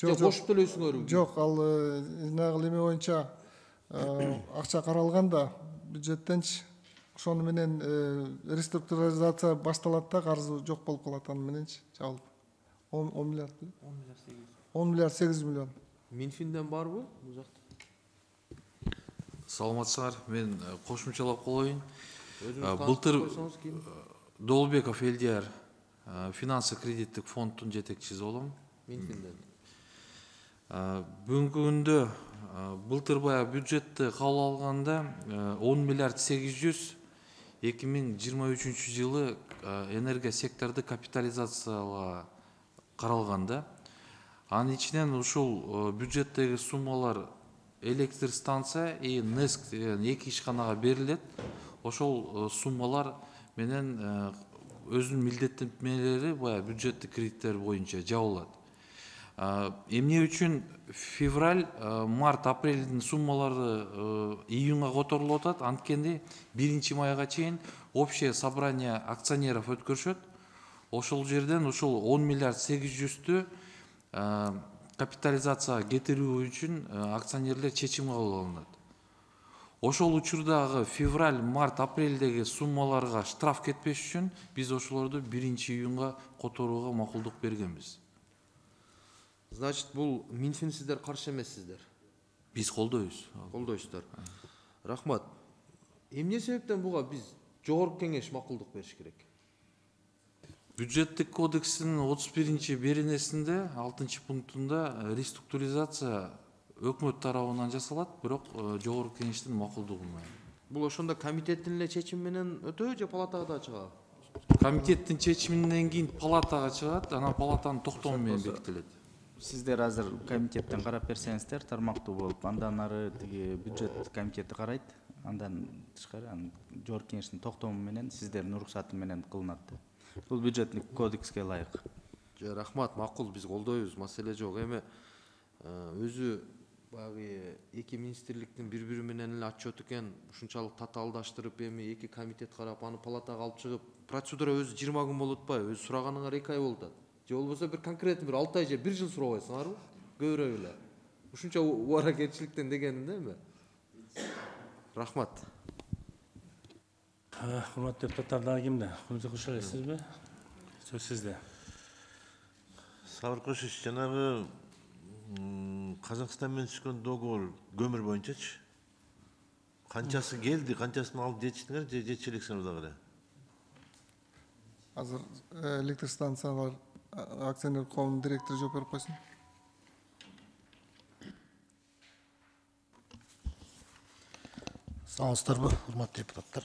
Жок, кошуп төлөйсүңөр. Жок, ал жанагы эме боюнча акча каралган да бюджеттенчи. Ошону менен реструктуризация башталат да, карызы жок болуп калат аны мененчи жабылып. 10 миллиард. 10 миллиард 8 миллион. Минфинден барбы бул жакта? Саламатсыздар, мен кошумчалап коеюн. Былтыр Долбеков Элдияр, финансы кредиттик фонддун жетекчиси болом. Минфинден. Бүгүнкү күндө былтыр баягы бюджетти кабыл алганда 10 миллиард 800 2023 жылы энергия секторду капитализацияга каралганда. Анын ичинен ушул бюджеттеги суммалар электр станция и НЭСК эки ишканага берилет. Ошол суммалар менен өзүнүн милдеттенмелери баягы бюджеттик кредиттер боюнча жабылат. Эмне үчүн февраль, март, апрелдин суммалары июнга которулуп атат? Анткени 1 майга чейин общее собрание акционеров өткөрүшөт. Ошол жерден ушул 10 миллиард 800-тү капитализацияга кетирүү үчүн акционерлер чечим кабыл алынат. Ошол учурдагы февраль, март, апрелдеги суммаларга штраф кетпеш үчүн биз ошолорду 1 июнга которууга макулдук бергенбиз. Значит, бул Минфин сиздер каршы эмессиздер? Биз колдойбуз. Колдойсуздар. Рахмат. Эмне себептен буга биз жогорку кеңеш макулдук бериш керек. Бюджеттик кодекстин 31 беренесинде 6 пунктунда реструктуризация өкмөт тарабынан жасалат, бирок жогорку кеңештин макулдугу менен. Бул ошондо комитеттин эле чечими менен өтөбү же палатага да чыгабы? Комитеттин чечиминен кийин палатага чыгат, анан палатанын токтому менен бекитилет. Сиздер азыр комитеттен карап берсеңиздер тармактуу болуп, андан ары тиги бюджет комитети карайт, андан тышкары жогорку кеңештин токтому менен сиздердин уруксаты менен кылынат. Бул бюджеттик кодекске ылайык. Рахмат, макул, биз колдойбуз, маселе жок. Эми өзү баягы эки министрликтин бири менен эле отчет экен, ушунчалык татаалдаштырып, эми эки комитет карап, аны палатага алып чыгып, процедура өзү 20 күн болуп атпайбы? Өзү сураганыңар 2 ай болуп атат. Же болбосо бир конкретный бир 6 ай же 1 жыл сурабайсыңарбы? Көбүрөөк эле. Ушунча убаракетчиликтен дегеним да эми. Рахмат. Урматтуу депутаттар, дагы кимде? Кулжа Кушалов, сизби? Сөз сизде. Сабыр Кошич, жанагы Казакстан менен түшкөн договор көмүр боюнчачы? Канчасы келди, канчасын алып жетиштиңер же жетише элексиңер дагы эле? Азыр электр станциялар акционер коомунун директору жооп берип койсун. Саламатсыздарбы, урматтуу депутаттар.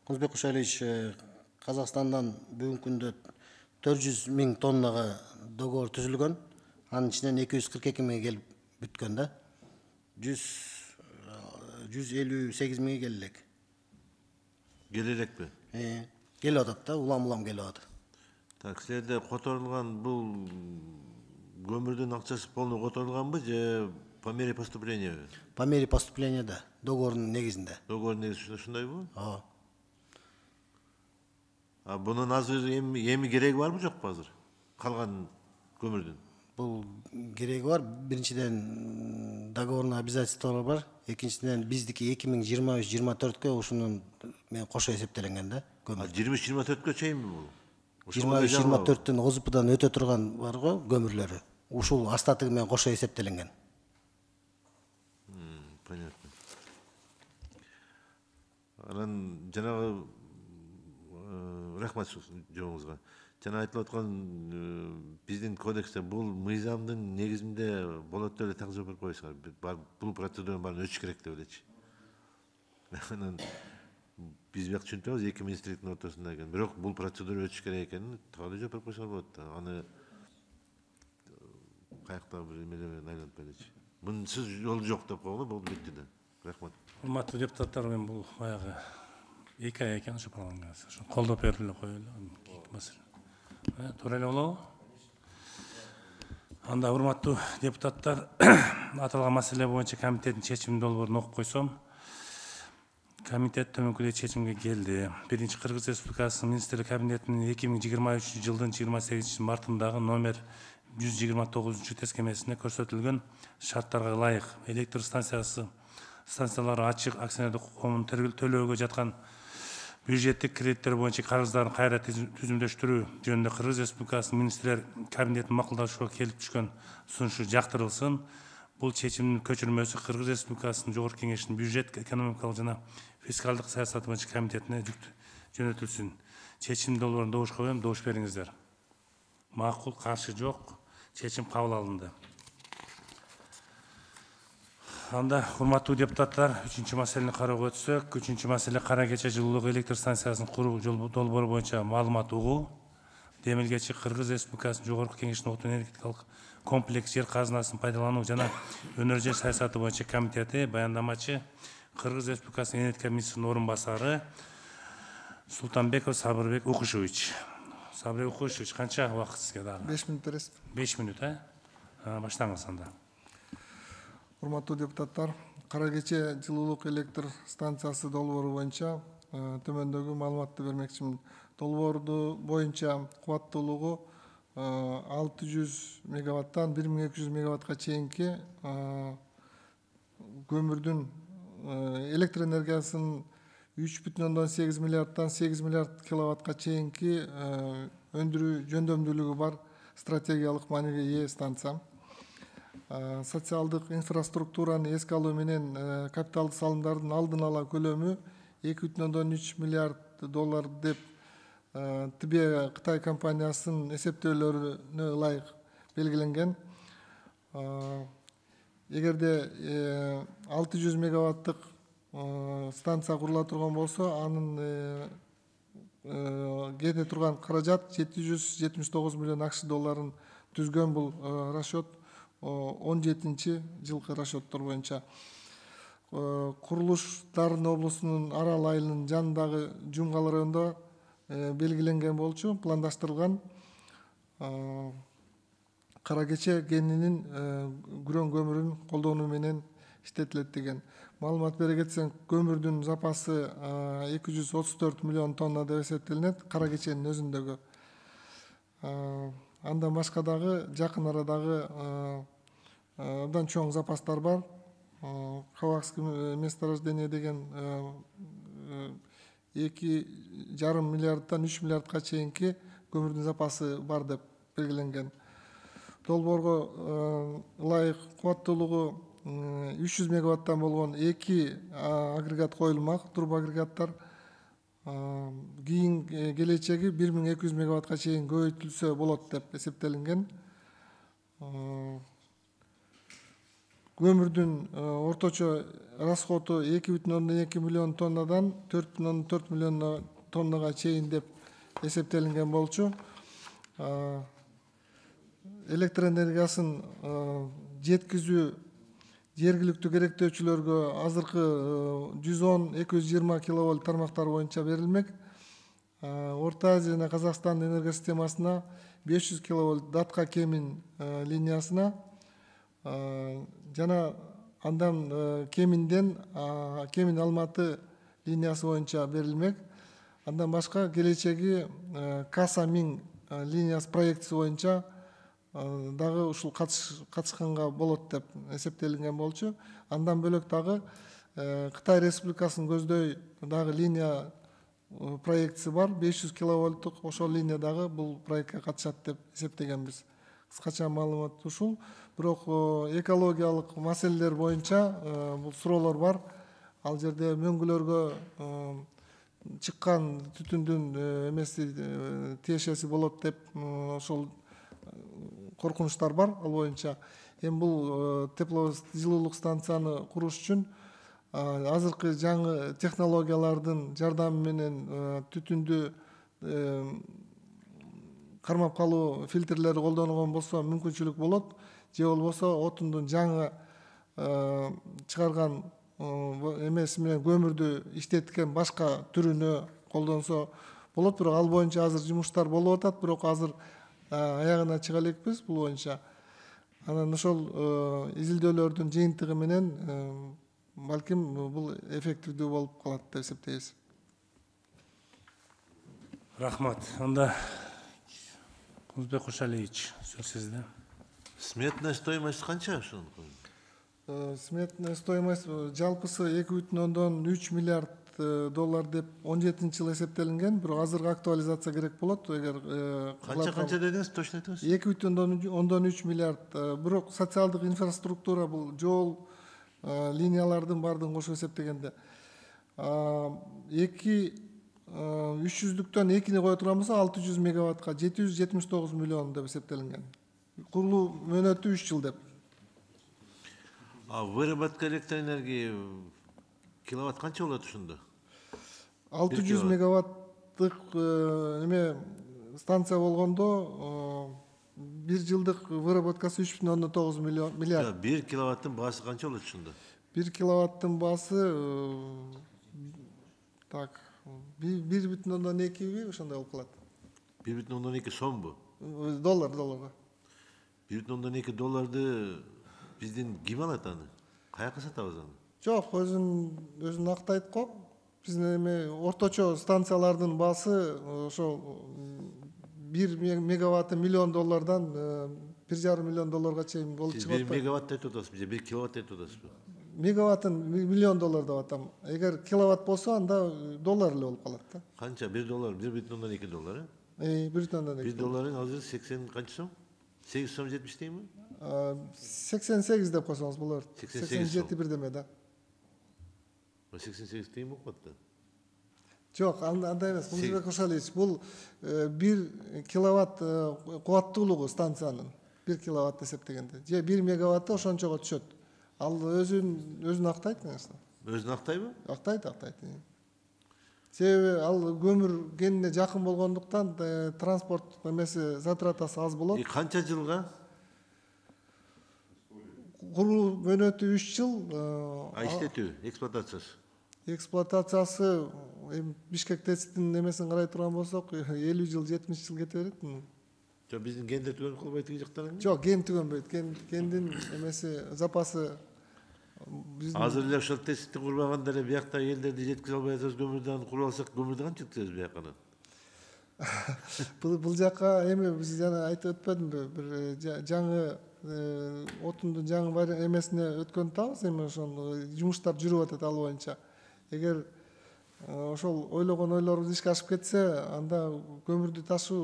Кулжбек Кушалович, Казакстандан бүгүнкү күндө 400 000 тоннага договор түзүлгөн. Анын ичинен 242 000 келип бүткөн да. 158 000 келелек. Келелекпи? Келип атат да, улам келип атат. Так, силерде которулган бул көмүрдүн акчасы полный которулганбы же по мере поступления? По мере поступления, да. Договордун негизинде. Договордун негизинде ушундайбы? Ооба. Бунун азыр эми кереги барбы жокпу азыр? Калган көмүрдүн? Бул кереги бар. Биринчиден договорный обязательстволор бар. Экинчиден биздики 2023-24-кө ушунун менен кошо эсептелинген да көмүр. 23-24-кө чейинби бул? 23-24-төн ОЗПдан өтө турган бар го көмүрлөрү. Ушул остатыгы менен кошо эсептелинген. Понятно. Анан жанагы рахмат жоңузга. Жана айтылып аткан биздин кодексте бул мыйзамдын негизинде болот деп эле так жооп берип койсуңар. Бул процедуранын баарын өтүш керек деп элечи. Анан биз бияк түшүнтөбүз эки министрликтин ортосунда экен. Бирок бул процедура өтүш керек экенин так эле жооп берип койсоңор болот да. Аны каякта бир эмеле менен айлантпай элечи. Мынсыз жол жок деп койгола, болду бүтү да. Рахмат. Урматтуу депутаттар, мен бул баягы 2 ай экен, ошо парламентке. Ошо колдоп берип эле коелу. Маселе. Туура эле болобу? Анда урматтуу депутаттар, аталган маселе боюнча комитеттин чечим долбоорун окуп койсом, комитет төмөнкүдей чечимге келди. Биринчи Кыргыз Республикасынын министрлер кабинетинин 2023 жылдын 28 мартындагы номер 129 тескемесине көрсөтүлгөн шарттарга ылайык электр станциялары ачык акционердик коомун төлөөгө жаткан бюджеттик кредиттер боюнча карыздарын кайра түзүмдөштүрүү жөнүндө Кыргыз Республикасынын министрлер кабинетинин макулдашууга келип түшкөн сунушу жактырылсын. Бул чечимдин көчүрмөсү Кыргыз Республикасынын жогорку кеңешинин бюджет, экономикалык жана фискалдык саясаты боюнча комитетине жөнөтүлсүн. Чечим долбоорун добуш коем, добуш бериңиздер. Макул, каршы жок. Чечим кабыл алынды. Анда урматтуу депутаттар, 3-чү маселени кароого өтсөк, 3-чү маселе Кара Кече жылуулук электр станциясын куруу долбоору боюнча маалымат угуу. Демилгечи Кыргыз Республикасынын жогорку кеңешинин отун энергетикалык комплекс жер казынасын пайдалануу жана өнөр жер саясаты боюнча комитети, баяндамачы Кыргыз Республикасынын энергетика министринин орун басары Султанбеков Сабырбек Укушевич. Сабырбек Укушевич, канча убакыт сизге дагы? 5 мүнөт бересиз. 5 мүнөт, баштаңыз анда. Урматтуу депутаттар, Кара Кече жылуулук электр станциясы долбоору боюнча төмөндөгү маалыматты бермекчимин. Долбоорду боюнча кубаттуулугу 600 мегаваттан 1200 мегаваттка чейинки көмүрдүн электр энергиясынын 3,8 миллиардтан 8 миллиард киловаттка чейинки өндүрүү жөндөмдүүлүгү бар стратегиялык мааниге ээ станция. Социалдык инфраструктураны эске алуу менен капиталдык салымдардын алдын ала көлөмү 2,3 миллиард доллар деп ТБ Кытай компаниясынын эсептөөлөрүнө ылайык белгиленген. Эгерде 600 мегаваттык станция курула турган болсо, анын кете турган каражат 779 миллион ақш долларын түзгөн. Бул расчет 17-ci жылкы расчеттор боюнча. Курулуш Дарын облусунун Арал айылынын жанындагы Жумгал районунда белгиленген болчу, пландаштырылган кара кече кенинин күрөң көмүрүн колдонуу менен иштетилет деген. Маалымат бере кетсең, көмүрдүн запасы 234 миллион тонна деп эсептелинет кара кеченин өзүндөгү. Андан башка дагы жакын арадагы абдан чоң запастар бар. Хавакский месторождение деген 2,5 миллиарддан 3 миллиардка чейинки көмүрдүн запасы бар деп белгиленген. Долбоорго ылайык кубаттуулугу 300 мегаваттан болгон 2 агрегат коюлмак, турбо агрегаттар. Кийин келечеги 1200 мегаваттка чейин көбөйтүлсө болот деп эсептелинген. Көмүрдүн орточо расходу 2,2 миллион тоннадан 4,4 миллион тоннага чейин деп эсептелинген болчу. Электр энергиясын жеткизүү жергиликтүү керектөөчүлөргө азыркы 110-220 киловольт тармактар боюнча берилмек. Орто Азия жана Казакстан энергия системасына 500 киловольт датка кемин линиясына жана андан кеминден Кемин Алматы линиясы боюнча берилмек. Андан башка келечеги Каса Миң линиясы проектisi боюнча дагы ушул катышканга болот деп эсептелинген болчу. Андан бөлөк дагы Кытай Республикасынын көздөй дагы линия проектisi бар, 500 киловольттук. Ошол линия дагы бул проектке катышат деп эсептегенбиз. Кыскача маалымат ушул. Бирок экологиялык маселелер боюнча бул суроолор бар. Ал жерде мөңгүлөргө чыккан түтүндүн эмеси тиешеси болот деп ошол коркунучтар бар. Ал боюнча эми бул жылуулук станцияны куруш үчүн азыркы жаңы технологиялардын жардамы менен түтүндү кармап калуу фильтрлери колдонгон болсо мүмкүнчүлүк болот. Же болбосо отундун жаңы чыгарган эмеси менен көмүрдү иштеткен башка түрүнө колдонсо болот. Бирок ал боюнча азыр жумуштар болуп атат, бирок азыр аягына чыга элекпиз бул боюнча. Анан ошол изилдөөлөрдүн жыйынтыгы менен балким бул эффективдүү болуп калат деп эсептейбиз. Рахмат. Анда Кузбек Кушалиевич, сөз сизде. Сметная стоимость канча ушунун? Сметная стоимость жалпысы 2,3 миллиард доллар деп 17-жылы эсептелинген. Бирок азыркы актуализация керек болот. Эгер канча дедиңиз, точно айтыңыз? 2,3 миллиард. Бирок социалдык инфраструктура, бул жол, линиялардын бардыгын кошуп эсептегенде 300-дүктөн 2-ни кое турган болсо 600 мегаваттка 779 миллион деп эсептелинген. Курулуу мөөнөтү 3 жыл деп. Выработка электроэнергии киловатт канча болот ушунда? 600 мегаваттык эме станция болгондо 1 жылдык выработкасы 3,9 миллиард. 1 киловаттын баасы канча болот ушунда? 1 киловаттын баасы так 1,2 ошондой болуп калат. 1,2 сомбу? Долларга. 1,2 долларды биздин ким алат аны? Каяка сатабыз аны? Жок, өзүн актайт го. Биздин эме орточо станциялардын баасы ошол 1 мегаватты миллион доллардан 1,5 миллион долларга чейин болуп чыгат. 1 мегаватт айтып атасыз, же 1 киловатт айтып атасызбы? Мегаваттын миллион доллар деп атам. Эгер киловатт болсо, анда доллар эле болуп калат да. Канча? 1 доллар, 1,2 доллар, 1,2. 1 долларын азыр 80 канча сом? 8 сом 70 дейми? 88 деп койсоңуз болот. 87 бирдеме да. 88 дейм болуп калат да. Жок, андай эмес. Кудайбек Ошалиевич, бул 1 киловатт кубаттуулугу станциянын 1 киловатт эсептегенде. Же 1 мегаватты ошончого түшөт. Ал өзүн актайт, конечно. Өзүн актайбы? Актайт. Себеби ал көмүр кенine жакын болгондуктан транспорт эмеси затратасы аз болот. Канча жылга? Куруу мөөнөтү 3 жыл. Иштетүү, эксплуатациясы. Эксплуатациясы Бишкек ТЭЦтин немесин карай турган болсок 50 жыл 70 жыл кете берет. Жок, биздин гендер түгөнүп калбайт тиги жактан. Жок, ген түгөнбөйт. Кендин эмеси запасы азыр эле ошол ТЭЦти курбаганда эле биякта элдерди жеткизе албай атабыз, көмүрдөн куруп алсак көмүрдү канча жеткизебиз биякка? Бул жака эми биз жана айтып өтпөдүмбү, бир жаңы отундун жаңы эмесине өткөн атабыз, эми ошол жумуштар жүрүп атат ал боюнча. Эгер ошол ойлогон ойлорубуз ишке ашып кетсе, анда көмүрдү ташуу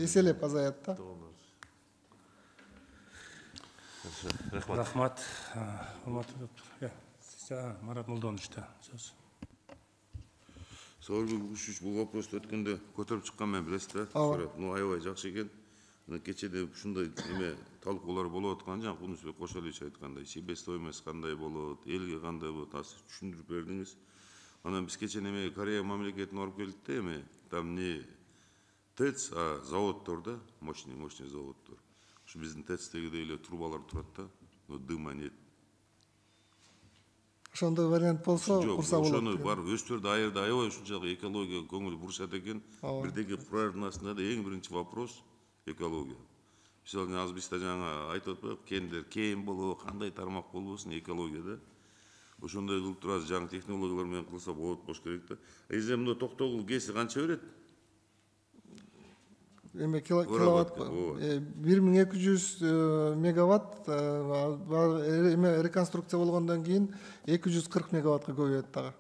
эселеп азаят да. Рахмат. Марат Молдоновичта сөз. Сауырбек Кушич, бул вопросту өткөндө көтөрүп чыккан мен билесиз да. Аябай жакшы экен. Кечеде ушундай эме талкуулар болуп аткан, жана Кудайбек Ошалиевич айткандай, себестоимость кандай болот, элге кандай болот, азыр түшүндүрүп бердиңиз. Анан биз кече эме Корея мамлекетине барып келдик да, эме там не ТЭЦ, а заводдор да, мощный заводдор. Ушу биздин ТЭЦтегидей эле трубалар турат да, дыма нет. Ошондой вариант болсо, курса болот. Ошону барып өстөрдү айырда аябай ушунчалык экологияга көңүл бурушат экен. Бирдеги курардын астында да эң биринчи вопрос экология. Мисалы, азыр бизде жаңа айтып атпайбы, кендер кем болобу, кандай тармак болбосун, экология да. Ошондой кылып тура жаңы технологиялар менен кылса болуш керек да. Эже мына Токтогул ГЭСи канча берет? Эме киловатт 1200 мегаватт, эме реконструкция болгондон кийин 240 мегаваттка көбөйөт дагы.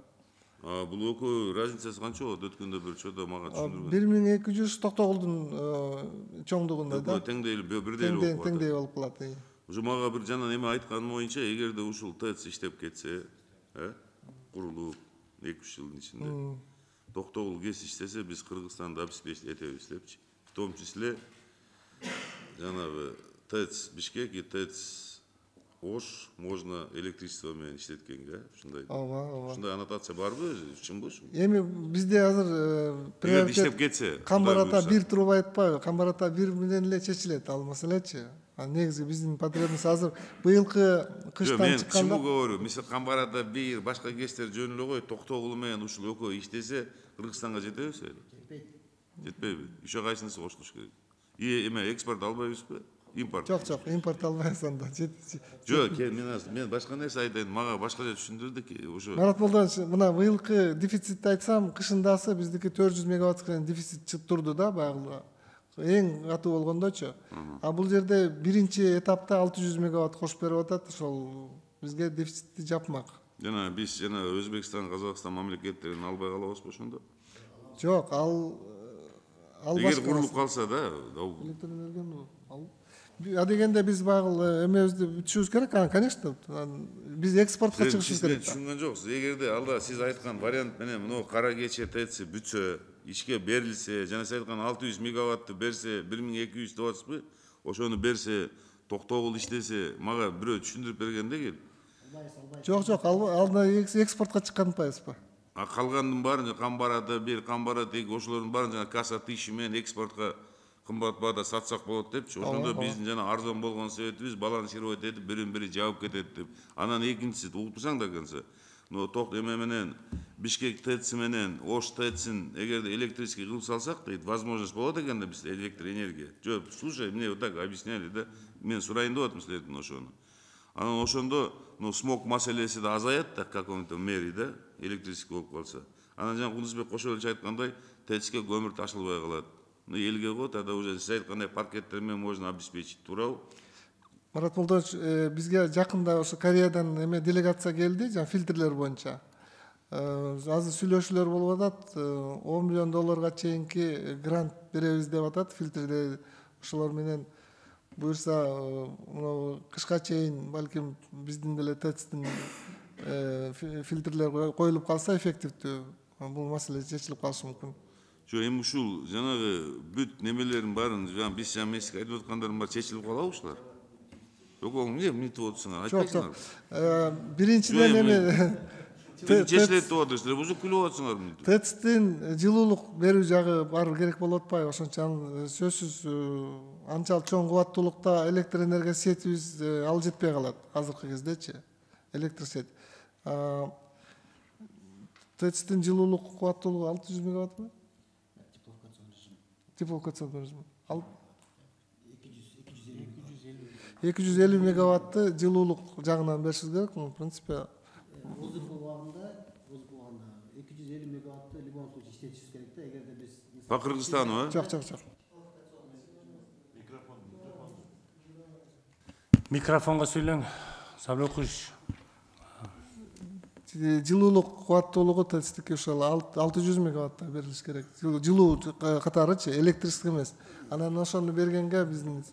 Бул экөө разницасы канча болот? Өткөндө бир чөйдө мага түшүндүргөн. 1200 Токтогулдун чоңдугунда да. Теңдей болуп калат. Уже мага бир жана эме айткан боюнча, эгерде ушул ТЭЦ иштеп кетсе, курулуп 2-3 жылдын ичинде, Токтогул ГЭС иштесе, биз Кыргызстанды обеспечить этебиз депчи. В том числе жанагы ТЭЦ Бишкек и ТЭЦ Ош можно электричество менен иштеткенге, ушундай. Ушундай аннотация барбы, чынбы ушу? Эми бизде азыр приоритет иштеп кетсе, Камбарата 1 труба айтпайбы, Камбарата 1 менен эле чечилет ал маселечи. Негизи биздин потребность азыр быйылкы кыштан чыкканда. Мен чынбы говорю, мисалы Камбарата 1 башка кестер жөн эле кой, Токтогул менен ушул экөө иштесе, Кыргызстанга жетебиз эле. Жетпейби? Еще кайсынысы кошулуш керек? Эме экспорт албайбызбы? Импорт. Жок, импорт албайбыз анда. Жок, мен башка нерсе айтайын, мага башкача түшүндүрдү ки, ошо. Марат Молдонович, мына быйылкы дефицитти айтсам, кышындасы биздики 400 мегаваттка дефицит турду да, баягы эң катуу болгондочу. А бул жерде биринчи этапта 600 мегаватт кошуп берип атат, ошол бизге дефицитти жапмак. Жана биз Өзбекстан, Казакстан мамлекеттерин албай калабызбы ошондо? Жок, ал башка. Эгер курулуп калса да, дегенде биз баягы эмебизди бүтүшүбүз керек, конечно. Биз экспортко чыгышыбыз керек. Сиз түшүнгөн жоксуз. Эгерде алда сиз айткан вариант менен мына Кара Кече ТЭЦи бүтсө, ишке берилсе, жана сиз айткан 600 мегаватты берсе, 1200 деп атасызбы? Ошону берсе, Токтогул иштесе, мага бирөө түшүндүрүп бергенде кел. Жок, алда экспортко чыккан атпайбызбы? Калгандын баарын Камбарада 1, Камбарада 2, ошолордун баарын жана касса 1000 менен экспортко кымбат баада сатсак болот депчи. Ошондо биздин жана арзан болгон себебибиз балансировать этип, бирин-бири жаап кетет деп. Анан экинчиси угутпасаң да канса, но эме менен Бишкек ТЭЦи менен Ош ТЭЦин эгерде электрический кылып салсак дейт, возможность болот экен да бизде электроэнергия. Жок, слушай, мне вот так объясняли да. Мен сурайын деп атам силерден ошону. Анан ошондо смог маселеси да азаят да, каком-то мере да, электрический болуп калса. Анан жана Кудайбек Ошалиевич айткандай, ТЭЦке көмүр ташылбай калат. Элге го тогда уже сиз айткандай паркеттер менен можно обеспечить, туурабы? Марат Молдонович, бизге жакында ошо Кореядан эме делегация келди, жана фильтрлер боюнча. Азыр сүйлөшүүлөр болуп атат, $10 миллион чейинки грант беребиз деп атат фильтрде. Ошолор менен буюрса, кышка чейин балким биздин деле ТЭЦтин фильтрлер коюлуп калса эффективдүү, бул маселе чечилип калышы мүмкүн. Жо эми ушул жанагы бүт немелерин баарын жана биз эмеске айтып аткандардын баары чечилип калабы ушулар? Жок, эмне минтип отурсуңар? Айтпайсыңар. Биринчиден эми чечилет деп атасыздар, уже күлүп атсыңар минтип. ТЭЦтин жылуулук берүү жагы баары керек болуп атпайбы? Ошончо сөзсүз анчалык чоң кубаттуулукта электр энергия сетибиз ал жетпей калат азыркы кездечи. Электр сет. ТЭЦтин жылуулук кубаттуулугу 600 мегаваттбы? Теплофикациялык режим. 250 мегаватты жылуулук жагынан беришиз керек. В принципе, Озыркы убагында 250 мегаватты любой случае иштетишибиз керек да, эгерде биз По Кыргызстану, жок. Микрофонго сүйлөң. Сабыр окуш. Жылуулук кубаттуулугу ТЭЦтики ошол 600 мегаватта берилиш керек. Жылуу катарычы, электрический эмес. Анан ошону бергенге биздин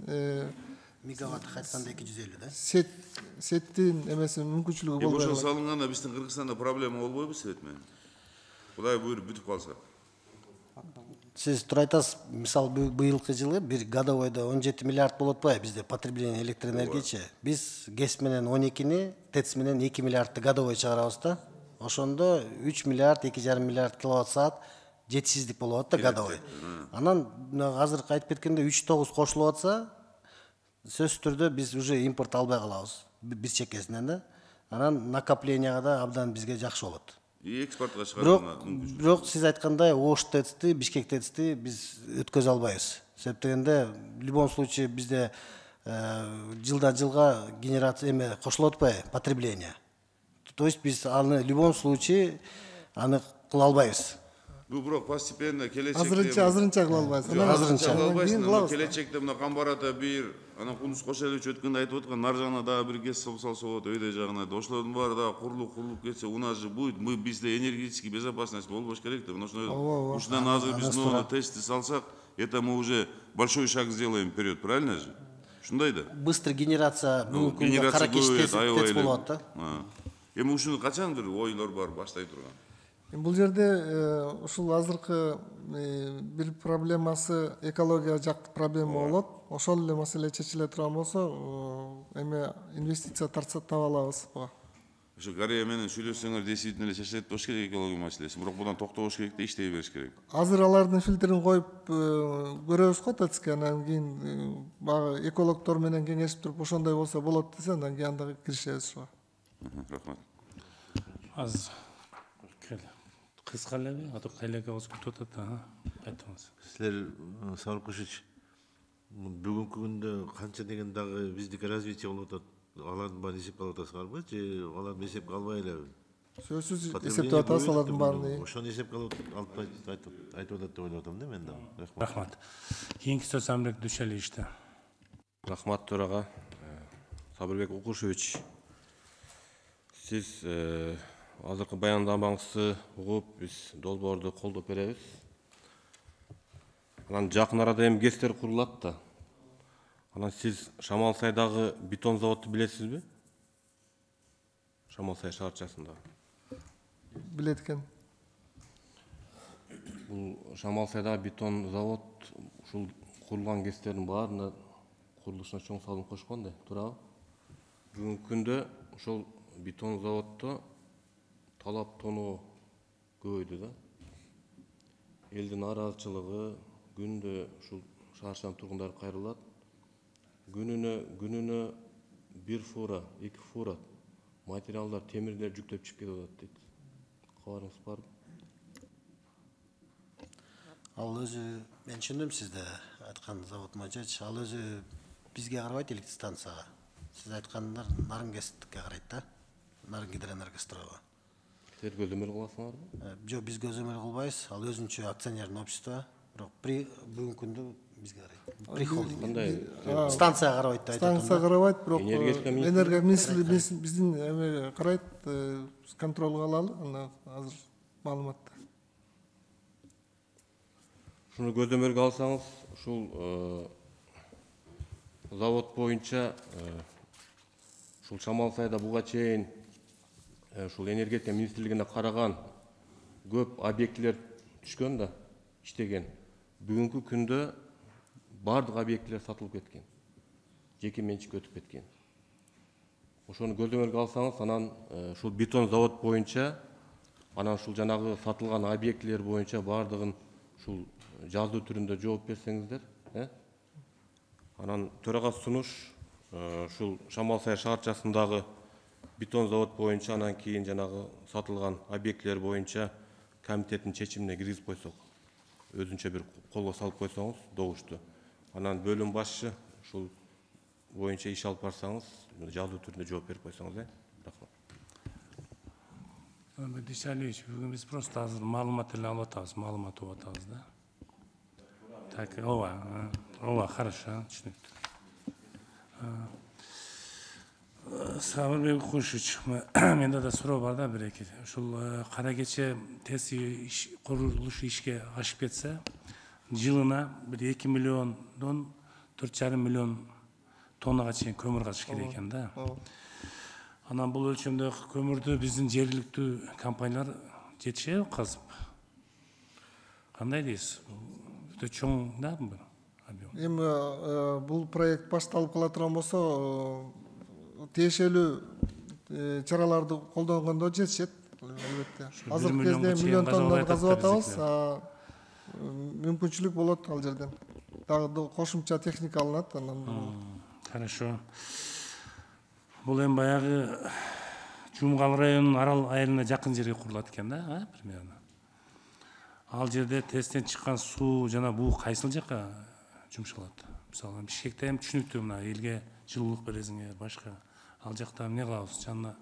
мегаватт кайтканда 250 да. Сеттин эмеси мүмкүнчүлүгү болбой ошол салынганда биздин Кыргызстанда проблема болбойбу свет менен? Кудай буйруп бүтүп калса. Сиз туура айтасыз. Мисалы быйылкы жылы бир годовойдо 17 миллиард болот атпайбы бизде потребление электроэнергиячы. Биз ГЭС менен 12-ни, ТЭЦ менен 2 миллиардты годовой чыгарабыз да. Ошондо 3 миллиард, 2,5 миллиард киловатт саат жетишсиздик болуп атат да годовой. Анан азыркы айтып кеткенде 3-9 кошулуп атса, сөзсүз түрдө биз уже импорт албай калабыз. Бир чекесинен да. Анан накопленияга да абдан бизге жакшы болот. Экспортко чыгарууга мүмкүнчүлүк. Бирок сиз айткандай Ош ТЭЦти, Бишкек ТЭЦти биз өткөзө албайбыз. Себеп дегенде в любом случае бизде жылдан жылга генерация кошулуп атпайбы, потребление. То есть биз аны в любом случае аны кыла албайбыз. Бул бирок постепенно келечекте азырынча кыла албайсыз. Азырынча кыла албайсыз. Келечекте мына Камбарата бир, анан Кундуз Кошелович өткөндө айтып аткан, нар жагына дагы бир ГЭС салса болот, өйдө жагына. Ошолордун баары дагы курулуп кетсе, у нас же будет, мы bizde энергетический безопасность болбош керек деп. Ушундан азыр биз нону тести салсак, это мы уже большой шаг сделаем вперед, правильно же? Ушундай да. Быстрый генерация бүгүнкү күндө Каракеш ТЭЦ болот да. Эми ушуну качан бир ойлор бар баштай турган? Бул жерде ушул азыркы бир проблемасы экология жактуу проблема болот. Ошол эле маселе чечиле турган болсо, эме инвестиция таба алабыз буга. Ошо Корея менен сүйлөшсөңөр действительно эле чечилет болуш керек экология маселеси. Бирок будан токтобош керек да, иштей бериш керек. Азыр алардын фильтрин коюп көрөбүз го ТЭЦке, анан кийин баягы экологдор менен кеңешип туруп ошондой болсо болот десе, анан кийин анда киришебиз. Рахмат. Аз кыска эле, аты кайлеке болуп кетип атат. Айтыңыз. Силер Саркушич, бүгүнкү күндө канча деген дагы биздики развитие болуп атат, алардын баарын эсепке алып атасыңарбы же аларды эсепке албай элеби? Сөзсүз эсептеп атабыз алардын баарын. Ошону эсепке айтып атат деп ойлоп атам да мен да. Рахмат. Кийинки сөз Самирбек Дүйшөлиевичте. Рахмат төрага. Сабырбек Укушевич, сиз азыркы баяндамаңызды угуп, биз долбоорду колдоп беребиз. Анан жакын арада эми ГЭСтер курулат да. Анан сиз Шамалсайдагы бетон заводду билесизби? Шамалсай шаарчасында. Билет экен. Бул Шамалсайдагы бетон завод ушул курулган ГЭСтердин баарына курулушуна чоң салым кошкон да, туурабы? Бүгүнкү күндө ошол бетон заводдо талап тоноо көбөйдү да. Элдин нараазычылыгы күндө ушул шаарчанын тургундары кайрылат. Күнүнө 1 фура, 2 фура материалдар, темирлер жүктөп чыгып кетип атат дейт. Кабарыңыз барбы? Ал өзү, мен түшүндүм сизде айткан завод боюнча, ал өзү бизге карабайт электр станцияга. Сиз айткандар Нарынгестикке карайт да. Нарын гидроэнергостройго. Силер көзөмөл кыласыңарбы? Жок, биз көзөмөл кылбайбыз. Ал өзүнчө акционерный общество. Бирок бүгүнкү күндө бизге карайт. При холдинг. Станцияга карабайт да айтат. Станцияга карабайт, бирок энергия министрлиги биздин эме карайт, контролго алалы, анда азыр маалыматты. Шуну көзөмөлгө алсаңыз, ушул завод боюнча ушул Шамалсайда буга чейин ушул энергетика министрлигине караган көп объектілер түшкөн да иштеген. Бүгүнкү күндө бардык объектілер сатылып кеткен. Жеке менчикке өтүп кеткен. Ошону көзөмөлгө алсаңыз, анан ушул бетон завод боюнча, анан ушул жанагы сатылган объектілер боюнча бардыгын ушул жазуу түрүндө жооп берсеңиздер, анан төрага сунуш ушул Шамал Сая шаарчасындагы бетон завод боюнча, анан кийин жанагы сатылган объектілер боюнча комитеттин чечимине киргизип койсок, өзүнчө бир колго салып койсоңуз добуштуу. Анан бөлүм башчы ушул боюнча иш алып барсаңыз, жазуу түрүндө жооп берип койсоңуз, рахмат. Дүйшалиевич, бүгүн биз просто азыр маалымат эле алып атабыз, маалымат угуп атабыз да. Так, ооба, хорошо, түшүнүктүү. Сабырбек Кушич, менде да суроо бар да бир эки. Ушул кара кече ТЭС курулушу ишке ашып кетсе, жылына бир 2 миллиондон 4,5 миллион тоннага чейин көмүр качыш керек экен да. Анан бул өлчөмдө көмүрдү биздин жергиликтүү компаниялар жетишеби казып? Кандай дейсиз? Өтө чоң да бул. Эми бул проект башталып кала турган болсо, тиешелүү чараларды колдонгондо жетишет, албетте. Азыркы кезде миллион тонна казып атабыз, мүмкүнчүлүк болот ал жерден. Дагы кошумча техника алынат, анан. Хорошо. Бул эми баягы Жумгал районунун Арал айылына жакын жерге курулат экен да, примерно. Ал жерде ТЭСтен чыккан суу жана буу кайсыл жакка жумшалат? Мисалы, Бишкекте эми түшүнүктүү, мына элге жылуулук бересиңер, башка. Ал жакта эмне кылабыз? Жанына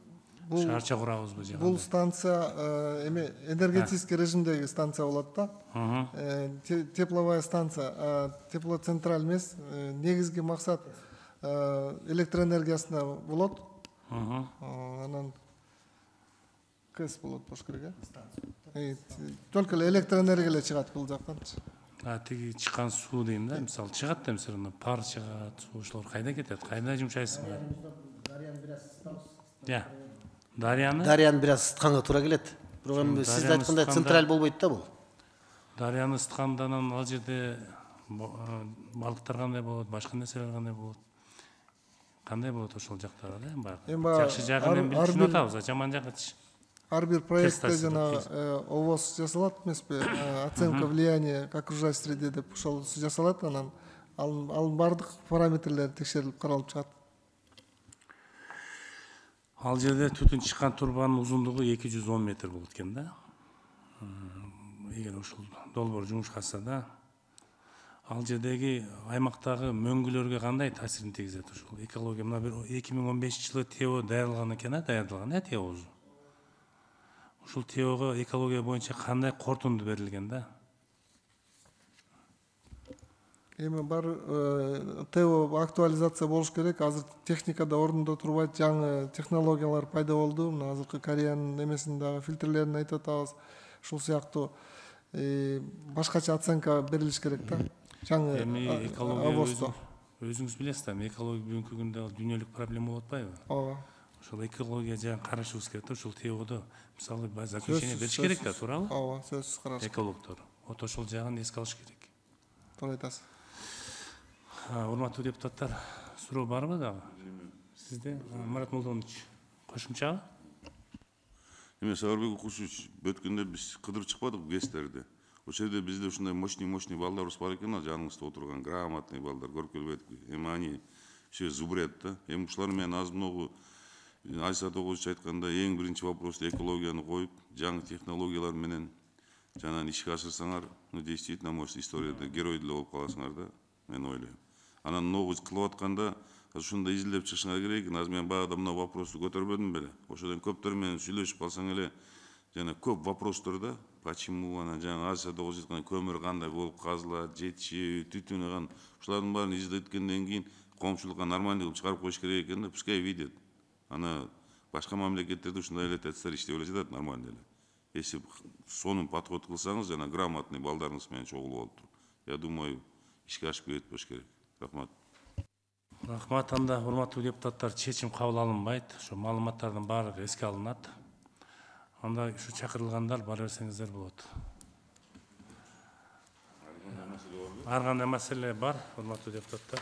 шаарча курабызбы же? Бул станция эми энергетический режимдеги станция болот да. Тепловая станция, теплоцентраль эмес. Негизги максат электроэнергиясына болот. Анан КЭС болот болуш керек, только эле электроэнергия эле чыгат бул жактанчы. Тиги чыккан суу дейм да, мисалы чыгат да, мисалы пар чыгат, суу ошолор кайда кетет? Кайда жумшайсыңар? Дарыяны бир аз ысытканга туура келет. Бирок эми сиз айткандай централь болбойт да бул. Дарыяны ысыткандан ал жерде балыктар кандай болот, башка нерселер кандай болот? Кандай болот ошол жактарда да? Жакшы жагын эми түшүнүп атабыз, жаман жагычы. Ар бир проектте жана ОВОз жасалат эмеспи? Оценка влияния к окружающей среде деп ошол жасалат, анан ал бардык параметрлер текшерилип каралып чыгат. Ал жерде түтүн чыккан турбанын узундугу 210 метр болот экен да. Эгер ушул долбоор жумушкаса да, ал жердеги аймактагы мөңгүлөргө кандай таасирин тийгизет ушул экология? Мына бир 2015-жылы ТЭО даярдалган экен, ТЭО. Ушул ТЭОго экология боюнча кандай кортунду берилген да? Эми бар ТЭО актуализация болуш керек. Азыр техникада ордунда турбайт, жаңы технологиялар пайда болду. Мына азыркы Кореянын немесин дагы фильтрлерин айтып атабыз. Ушул сыяктуу башкача оценка берилиш керек да. Жаңы эми экология өзүңүз билесиз да, экология бүгүнкү күндө дүйнөлүк проблема болуп атпайбы? Ооба. Ошол экология жагын карашыбыз керек да. Ушул ТЭОдо мисалы заключение бериш керек да, туурабы? Ооба, сөзсүз караш. Экологдор. Вот ошол жагын эске алыш керек. Туура айтасыз. Урматтуу депутаттар, суроо барбы дагы? Сизде Марат Молдонович кошумчабы? Эми Сабырбек Кушич, өткөндө биз кыдырып чыкпадык ГЭСтерди. Ошол жерде бизде ушундай мощный балдарыбыз бар экен, жаныңызда отурган грамотный балдар, көрүп келбедикпи? Эми ани все зубрят да. Эми ушулар менен аз многу Айса Тогузович айткандай эң биринчи вопрос экологияны коюп, жаңы технологиялар менен жанан ишке ашырсаңар, действительно может историяда герой деле болуп каласыңар да, мен ойлойм. Анан ногуз кылып атканда ушундай изилдеп чыгышыңар керек экен. Азыр мен баягы мына вопросту көтөрбөдүм беле. Ошодон көптөр менен сүйлөшүп калсаң эле жана көп вопростор да, почему анан жаңы Айса Тогузович айткандай көмүр кандай болуп казылат, жетишеби, түтүнү кандай, ушулардын баарын изилдеткенден кийин коомчулукка нормальный кылып чыгарып коюш керек экен да, пускай видят. Ана башка мамлекеттерде ушундай эле ТЭЦтер иштеп эле жатат нормально эле. Если сонун подход кылсаңыз жана грамотный балдарыңыз менен чогулуп алып, я думаю, ишке ашып кетпеш керек. Рахмат. Рахмат. Анда урматтуу депутаттар, чечим кабыл алынбайт. Ошо маалыматтардын баардыгы эске алынат. Анда şu çakırılganlar bara versеңiздер болот. Ар кандай маселе бар, урматтуу депутаттар?